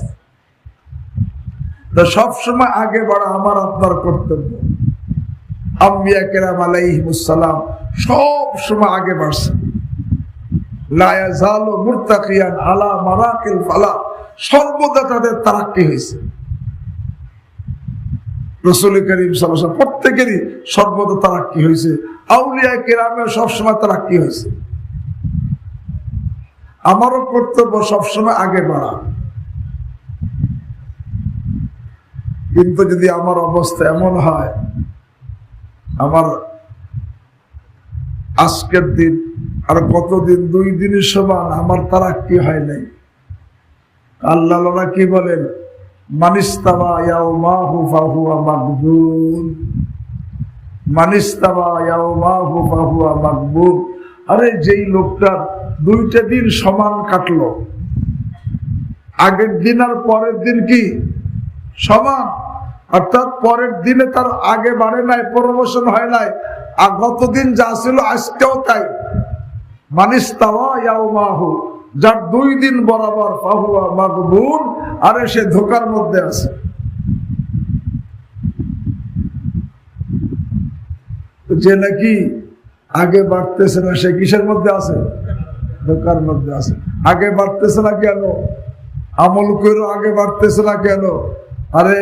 S1: সবসময় আগে বাড়া আমার আপনার কর্তব্য। আম্বিয়া কেরাম আলাইহিমুস সালাম সব সময় আগে বাড়ছে। লা ইয়াজালু মুরতাকিয়ান আলা মারাকিল ফালা, সর্বদা তাদের তারাক্কি হয়েছে। রাসূল করিম সাল্লাল্লাহু আলাইহি ওয়াসাল্লাম প্রত্যেকেরই সর্বদা তারাক্কি হয়েছে। আউলিয়া কেরামের সবসময় তারাক্কি হয়েছে। আমারও কর্তব্য সবসময় আগে বাড়া। কিন্তু যদি আমার অবস্থা এমন হয়, আমার আজকের দিন আর কতদিন, 2 দিনের সমান আমার তারাক্কি হয় নাই। আল্লাহরা কি বলেন? মানিস্তাওয়া ইয়াউমাহু ফাহুয়া মাকবুল, মানিস্তাওয়া ইয়াউমাহু ফাহুয়া মাকবুল। আরে যেই লোকটার 2টা দিন সমান কাটলো, আগের দিন আর পরের দিন কি সমান, অর্থাৎ পরের দিনে তার আগে বাড়ে নাই, প্রমোশন হয় নাই, আর গতদিন যা ছিল আজকেও তাই। মানিস্তাওয়া ইয়াউমাহু, যার 2 দিন বরাবর, ফাহুয়া মাকবুল, আরে সে ধোকার মধ্যে আছে। যে নাকি আগে বাড়তেছে না, সে কিসের মধ্যে আছে? ধোকার মধ্যে আছে। আগে বাড়তেছে না কেন? আমল করে আগে বাড়তেছে না কেন? আরে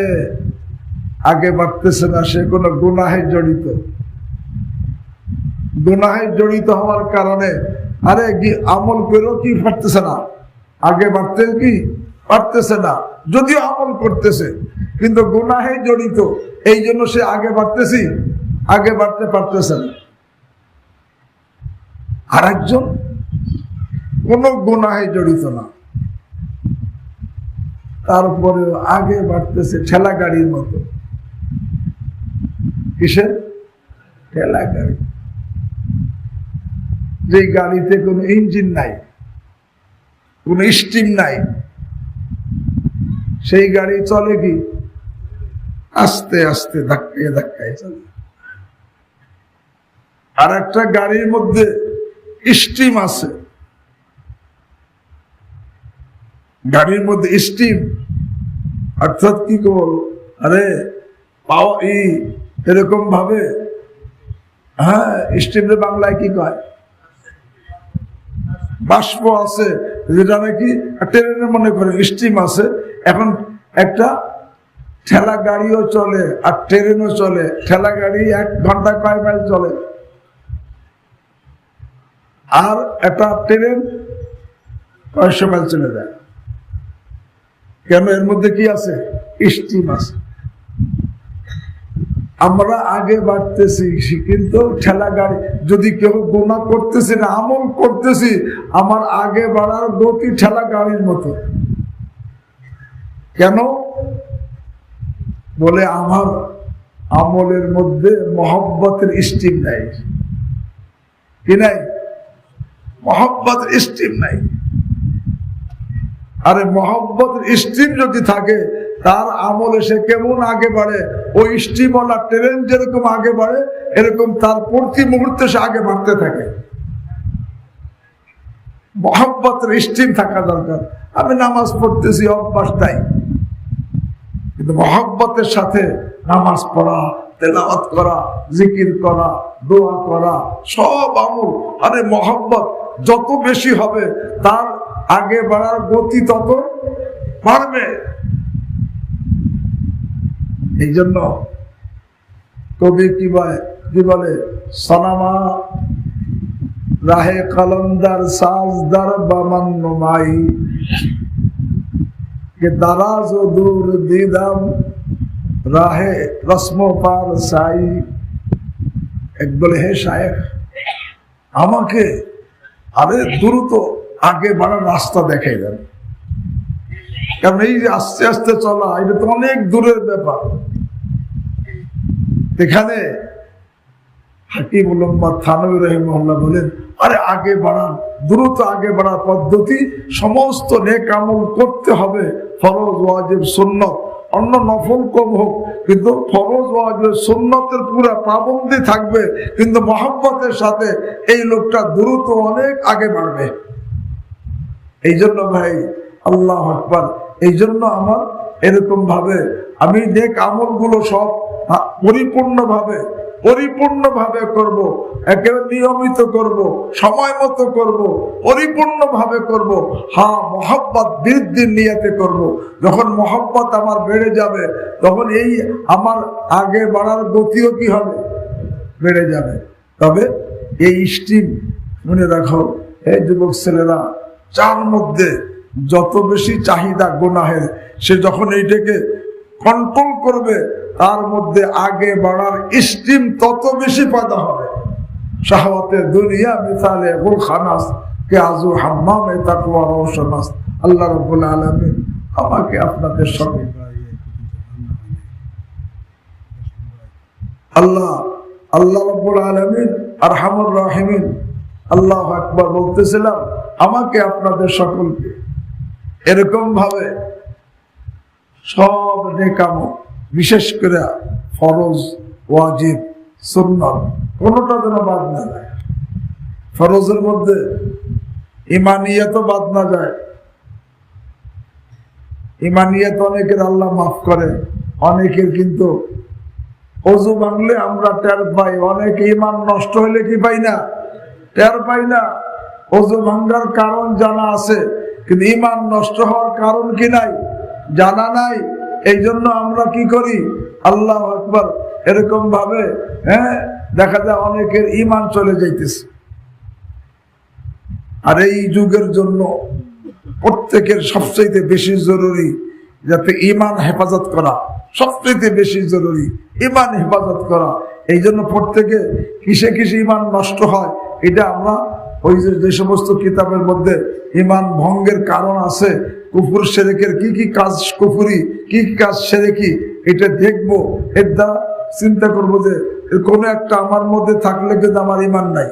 S1: আগে বাড়তেছে না, সে কোনো গুনাহে জড়িত। গুনাহে জড়িত হওয়ার কারণে আরে আমল করেও কি পারতেছে না, আগে বাড়তে কি পারতেছে না। যদিও আমল করতেছে কিন্তু গুনাহে জড়িত, এই জন্য সে আগে বাড়তে পারতেছে না। আর একজন কোন গুনাহে জড়িত না, তারপরেও আগে বাড়তেছে ঠেলা গাড়ির মতো। কিসের? ঠেলা গাড়ি। যে গাড়িতে কোনো ইঞ্জিন নাই, কোনো স্টিম নাই, সেই গাড়ি চলে কি আস্তে আস্তে, ধাক্কায় ধাক্কায় চলে। আর একটা গাড়ির মধ্যে স্টিম আছে, গাড়ির মধ্যে স্টিম অর্থাৎ কি বল, আরে পাওয়া এরকম ভাবে, হ্যাঁ, স্টিমের বাংলায় কি কয়? বাষ্প আছে, যেটা নাকি ট্রেনের মনে করে স্টিম আছে। এখন একটা ঠেলা গাড়িও চলে আর ট্রেনও চলে। ঠেলা গাড়ি 1 ঘন্টায় কয় মাইল চলে, আর একটা ট্রেন কয়শো মাইল চলে যায়। কেন? এর মধ্যে কি আছে? স্টিম আছে। আমরা আগে বাড়তেছি, কিন্তু ঠেলা গাড়ি, যদি কেউ গুনাহ করতেছি না, আমল করতেছি, আমার আগে বাড়ার গতি ঠেলা গাড়ির মতো। কেন? বলে আমার আমলের মধ্যে মহব্বতের স্টিম নাই। কি নাই? মহব্বতের স্টিম নাই। আরে মহব্বতের স্টিম যদি থাকে, তার আমল এসে কেমন আগে বাড়ে? ওই স্টিমওয়ালা ট্রেন যেরকম আগে বাড়ে, এরকম তার প্রতি মুহূর্তে সে আগে বাড়তে থাকে। মহব্বতের স্টিম থাকা দরকার। আমি নামাজ পড়তেছি, অভ্যাস তাই, কিন্তু মহব্বতের সাথে নামাজ পড়া, তেলাওয়াত করা, জিকির করা, দোয়া করা, সব আমল, আরে মহব্বত যত বেশি হবে, তার আগে বাড়ার গতি তত বাড়বে। এই জন্য কবি কি বলে, সনামা রাহে কলন্দার সাজদার বামান নমাই, কে দারাজ ও দূর দিদাম রাহে রসম পার সাই। এক বলে, হে শায়েখ, আমাকে আরে দ্রুত আগে বাড়ার রাস্তা দেখাই দেন। কারণ এই যে আস্তে আস্তে চলা, এটা তো অনেক দূরের ব্যাপার। এখানে হাকিমুল উম্মাহ থানভী রাহিমাহুল্লাহ বলেন, আরে আগে বাড়ার, দ্রুত আগে বাড়ার পদ্ধতি, সমস্ত নেক আমল করতে হবে, ফরজ, ওয়াজিব, সুন্নত, অন্য নফল কম হোক, কিন্তু ফরজ, ওয়াজিব, সুন্নতের পুরো পাবন্দি থাকবে, কিন্তু মহব্বতের সাথে এই লোকটা দ্রুত অনেক আগে বাড়বে। এই জন্য ভাই, আল্লাহু আকবার, এই জন্য আমার এরকম ভাবে আমি নেক আমলগুলো সব পরিপূর্ণভাবে করব, একেবারে নিয়মিত করব, সময় মতো করব, পরিপূর্ণভাবে করব। হ্যাঁ, মহব্বত বৃদ্ধির নিয়তে করব। যখন মহব্বত আমার বেড়ে যাবে, তখন এই আমার আগে বাড়ার গতিও কি হবে? বেড়ে যাবে। তবে এই স্টিম মনে রাখো, এই যুবক ছেলেরা, যার মধ্যে যত বেশি চাহিদা গুনাহের, সে যখন এইটাকে কন্ট্রোল করবে, তার মধ্যে আগে বাড়ার স্টিম তত বেশি পয়দা হবে। শাহওয়াতে দুনিয়া মিসালে গুলখানাস কে আজু হাম্মামে তাকওয়া রওশনাস। আল্লাহ রাব্বুল আলামিন আমাকে আপনাদের সঙ্গে আল্লাহ রাব্বুল আলামিন আরহামুর রাহিমিন আল্লাহু আকবার বলতেছিলাম, আমাকে আপনাদের সকলকে এরকম ভাবে সব নেকাম, বিশেষ করে ফরজ, ওয়াজিব, সুন্নাত কোনটা যেন বাদ না যায়। ফরজের মধ্যে ইমানিয়াতও বাদ না যায়। ইমানিয়াত অনেকের আল্লাহ মাফ করে, অনেকের কিন্তু অজু ভাঙলে আমরা টের পাই, অনেক ইমান নষ্ট হইলে কি পাই না, টের পাই না। অজু ভাঙ্গার কারণ জানা আছে, কিন্তু ইমান নষ্ট হওয়ার কারণ কি নাই, জানা নাই। এই জন্য আমরা কি করি, আল্লাহু আকবার এরকম ভাবে দেখা যায় অনেকের ইমান চলে যাইতেছে। আর এই যুগের জন্য প্রত্যেকের সবচেয়ে বেশি জরুরি যাতে ইমান হেফাজত করা, সবচেয়ে বেশি জরুরি ইমান হেফাজত করা। এই জন্য প্রত্যেকে কিসে কিসে ইমান নষ্ট হয়, এটা আমরা ওই যে সমস্ত কিতাবের মধ্যে ইমান ভঙ্গের কারণ আছে, কুফর শিরকের কি কি কাজ কুফরি, কি কি কাজ শিরকি, এটা দেখবো। এর দ্বারা চিন্তা করবো যে কোনো একটা আমার মধ্যে থাকলে কিন্তু আমার ইমান নাই।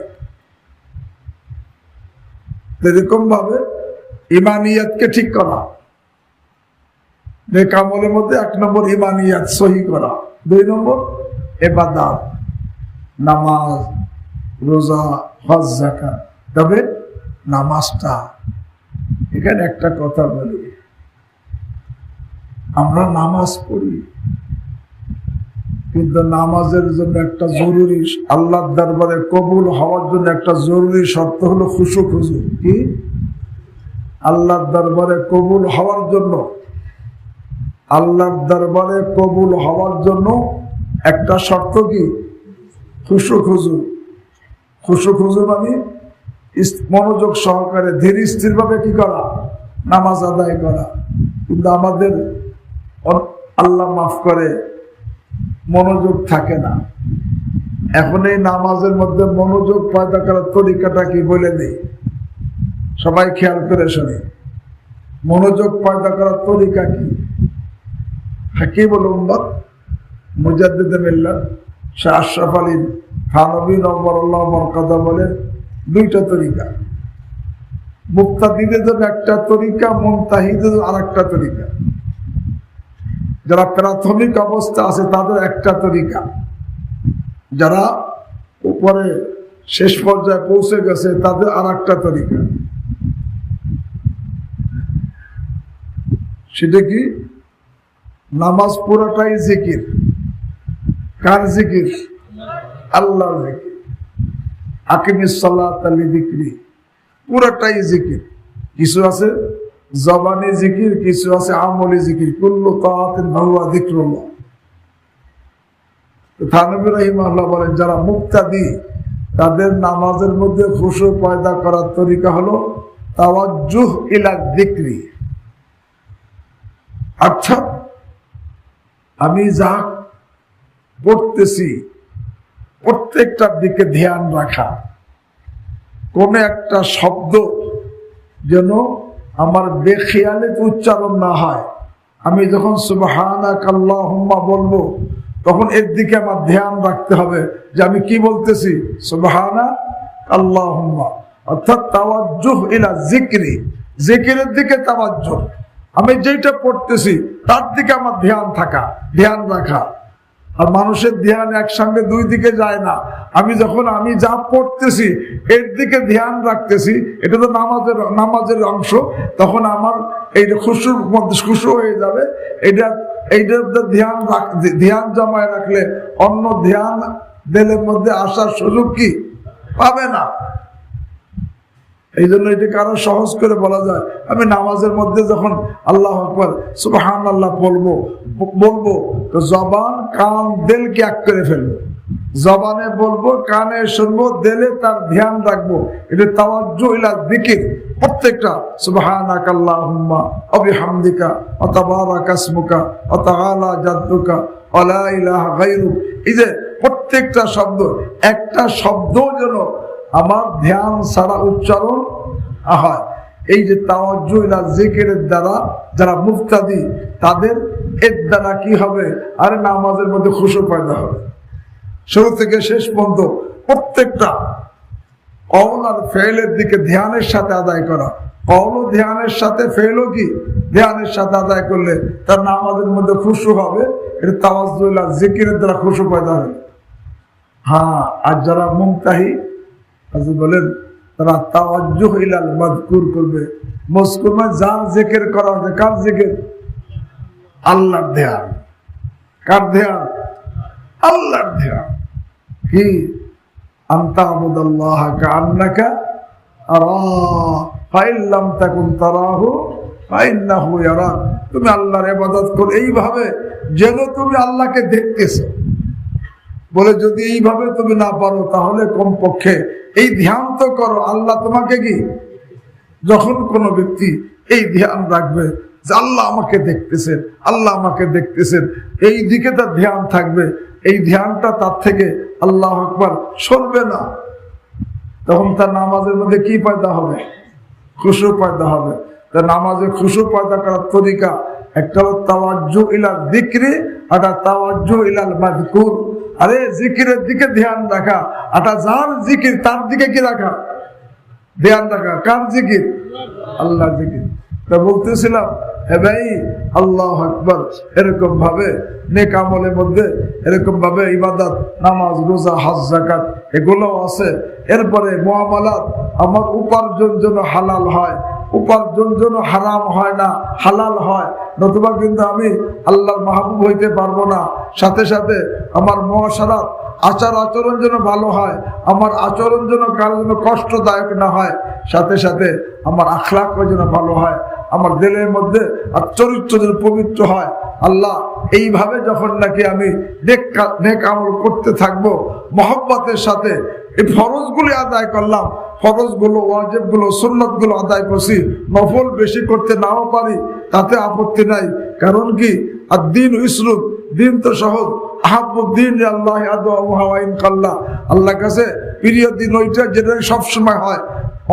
S1: এরকম ভাবে ইমানিয়াতকে ঠিক করা, নেক আমলের মধ্যে 1 নম্বর ইমানিয়াত সহি করা, 2 নম্বর ইবাদত, নামাজ, রোজা, হজ, যাকাত। তবে নামাজটা, এখানে একটা কথা বলি, আমরা নামাজ পড়ি কিন্তু নামাজের জন্য একটা জরুরি, আল্লাহর দরবারে কবুল হওয়ার জন্য একটা জরুরি শর্ত হলো খুশু খুজু। কি? আল্লাহর দরবারে কবুল হওয়ার জন্য, আল্লাহর দরবারে কবুল হওয়ার জন্য একটা শর্ত কি? খুশু খুজু। খুশু খুজু মানে মনোযোগ সহকারে ধীর স্থির ভাবে কি করা, নামাজ আদায় করা। কিন্তু আমাদের আল্লাহ মাফ করে মনোযোগ থাকে না। এখন এই নামাজের মধ্যে মনোযোগ পয়দা করার তরিকাটা কি বলে দিই, সবাই খেয়াল করে শুনি। মনোযোগ পয়দা করার তরিকা কি? হাকিমুল উম্মত মুজাদ্দিদ মিল্লাত শাহ আশরাফ আলী থানভী নওয়ারুল্লাহ বরকাতা বলে 2টা তরিকা। মুক্তাদিদের জন্য একটা তরিকা, মুনতাহিদের আর একটা তরিকা। যারা প্রাথমিক অবস্থা আছে তাদের একটা তরিকা, যারা উপরে শেষ পর্যায়ে পৌঁছে গেছে তাদের আর একটা তরিকা। সেটা কি? নামাজ পুরাটাই জিকির। কার জিকির? আল্লাহর জিকির। আকিমিস সালাতা লিযিকরি, পুরাটাই জিকির। কিছু আছে জবানি জিকির, কিছু আছে আমলি জিকির। কুল্লু তাআতিন ফাহুয়া যিকরুল্লাহ। থানভী রাহিমাহুল্লাহ বলেন, যারা মুক্তাদি তাদের নামাজের মধ্যে খুশু পয়দা করার তরিকা হলো তাওয়াজ্জুহ ইলা যিকরি। অর্থাৎ আমি যা পড়তেছি প্রত্যেকটার দিকে ধ্যান রাখা, কোন একটা শব্দ যেন আমার বেখেয়ালে উচ্চারণ না হয়। আমি যখন সুবহানাকা আল্লাহুম্মা বলবো তখন এর দিকে আমার ধ্যান রাখতে হবে যে আমি কি বলতেছি, সুবহানাকা আল্লাহুম্মা। অর্থাৎ তাওয়াজ্জুহ ইলা যিকরি, জিকিরের দিকে তাওয়াজ্জুহ। আমি যেটা পড়তেছি তার দিকে আমার ধ্যান থাকা, ধ্যান রাখা। আর মানুষের ধ্যান একসঙ্গে 2 দিকে যায় না। আমি যখন আমি যা পড়তেছি এর দিকে ধ্যান রাখতেছি, এটা তো নামাজের অংশ, তখন আমার এই খুশুর মধ্যে খুশু হয়ে যাবে। এইটার ধ্যান জমায় রাখলে অন্য ধ্যান দিলের মধ্যে আসার সুযোগ কি পাবে না। এই জন্য এটাকে আরো সহজ করে বলা যায়, আমি নামাজের মধ্যে যখন আল্লাহু আকবার সুবহানাল্লাহ বলবো তো জবান, কান, দিলকে এক করে ফেলবো। জবানে বলবো, কানে শুনবো, দিলে তার ধ্যান রাখবো। এটা তাওয়াজ্জু ইলা যিকির। প্রত্যেকটা সুবহানাকাল্লাহুম্মা ওয়া বিহামদিকা ওয়া তাবারাকা ইসমুকা ওয়া তাআলা জাদ্দুকা ওয়া লা ইলাহা গায়রুক, এই যে প্রত্যেকটা শব্দ, একটা শব্দ যেন আমার ধ্যান ছাড়া উচ্চারণ হয়। এই যে তাওয়াজ্জু ইলা যিকিরের দ্বারা যারা মুফতাদি, তাদের এর দ্বারা কি হবে? আরে নামাজের মধ্যে খুশু পয়দা হবে। শুরু থেকে শেষ পর্যন্ত প্রত্যেকটা কওল আর ফেলের দিকে ধ্যানের সাথে আদায় করা। কওল ধ্যানের সাথে, ফেলও কি ধ্যানের সাথে আদায় করলে তার নামাজের মধ্যে খুশু হবে। এটা তাওয়াজ্জু ইলা যিকিরের দ্বারা খুশু পয়দা হবে। হ্যাঁ, আর যারা মুমতাহি বলেন, তারা তাওয়াজ্জু ইলাল মাযকুর করবে। মজকুর মানে যার জিকির করা হবে। কার জিকির? আল্লাহর ধ্যান। কার ধ্যান? আল্লাহর ধ্যান। কি? আনতা আবুদাল্লাহ কাআন্নাকা আরাহ ফাইন লাম তাকুন তারাহু ফাইন্নাহু ইয়ারাক। তুমি আল্লাহর ইবাদত করো এইভাবে যেন তুমি আল্লাহকে দেখতেছো। বলে যদি এইভাবে তুমি না পারো, তাহলে কমপক্ষে এই ধ্যান তো করো, আল্লাহ তোমাকে কি। যখন কোনো ব্যক্তি এই ধ্যান রাখবে যে আল্লাহ আমাকে দেখতেছেন, আল্লাহ আমাকে দেখতেছেন, এই দিকে তার ধ্যান থাকবে, এই ধ্যানটা তার থেকে আল্লাহু আকবার সরবে না, তখন তার নামাজের মধ্যে কি পয়দা হবে? খুশু পয়দা হবে। তার নামাজে খুশু পয়দা করার তরিকা একটা হলো তাওয়াজ্জু ইলা যিকরি, আর তাওয়াজ্জু ইলাল মাযকুর। আরে জিকিরের দিকে ধ্যান রাখা, আটা যার জিকির তার দিকে কি রাখা? ধ্যান রাখা। কার জিকির? আল্লাহ জিকির। তা বলতেছিলাম, হে ভাই, আল্লাহু আকবার এরকম ভাবে নেক আমলের মধ্যে এরকম ভাবে ইবাদত, নামাজ, রোজা, হজ, যাকাত এগুলো আছে। এরপরে মুআমালাত, আমার উপার্জন যেন হালাল হয়, উপার্জন যেন হারাম হয় না, হালাল হয়, নতুবা কিন্তু আমি আল্লাহর মাহবুব হইতে পারবো না। সাথে সাথে আমার মুআশারাত, আচার আচরণ যেন ভালো হয়, আমার আচরণ যেন কারো যেন কষ্টদায়ক না হয়। সাথে সাথে আমার আখলাকও যেন ভালো হয়, আমার দিলের মধ্যে আর চরিত্র যেন পবিত্র হয়। আল্লাহ এইভাবে যখন নাকি আমি নেক আমল করতে থাকবো মহব্বতের সাথে, এই ফরজগুলি আদায় করলাম, ফরজগুলো, ওয়াজিবগুলো, সুন্নতগুলো আদায় করছি, নফল বেশি করতে নাও পারি, তাতে আপত্তি নাই। কারণ কি? আর দিন ইসরুফ, দিন তো সহজ। আহাবুদ্দিন আল্লাহ কাল্লা, আল্লাহ কাছে প্রিয় দিন ওইটা যেটা সবসময় হয়।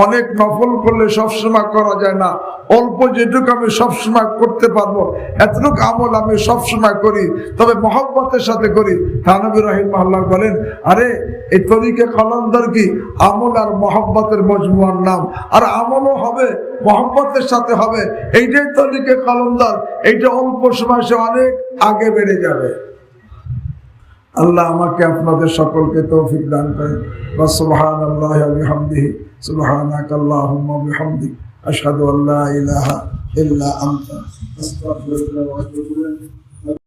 S1: অনেক নফল করলে সবসময় করা যায় না, অল্প যেটুকু আমি সবসময় করতে পারবো এতটুকু আমল আমি সবসময় করি, তবে মহব্বতের সাথে করি। থানবী রাহিমাহুল্লাহ বলেন, আরে এই তরিকে কলন্দর কি? আমল আর মহব্বতের মজমুয়ার নাম। আর আমলও হবে, মহব্বতের সাথে হবে, এইটাই তরিকে কলন্দর। এইটা অল্প সময় সে অনেক আগে বেড়ে যাবে। আল্লাহ আমাকে আপনাদের সকলকে তৌফিক দান করেন। সুবহানাল্লাহি ওয়া বিহামদিহি, সুবহানাকাল্লাহুম্মা ওয়া বিহামদিক, আশহাদু আল্লা ইলাহা ইল্লা আনতা, আস্তাগফিরুকা ওয়া আতুবু ইলাইক।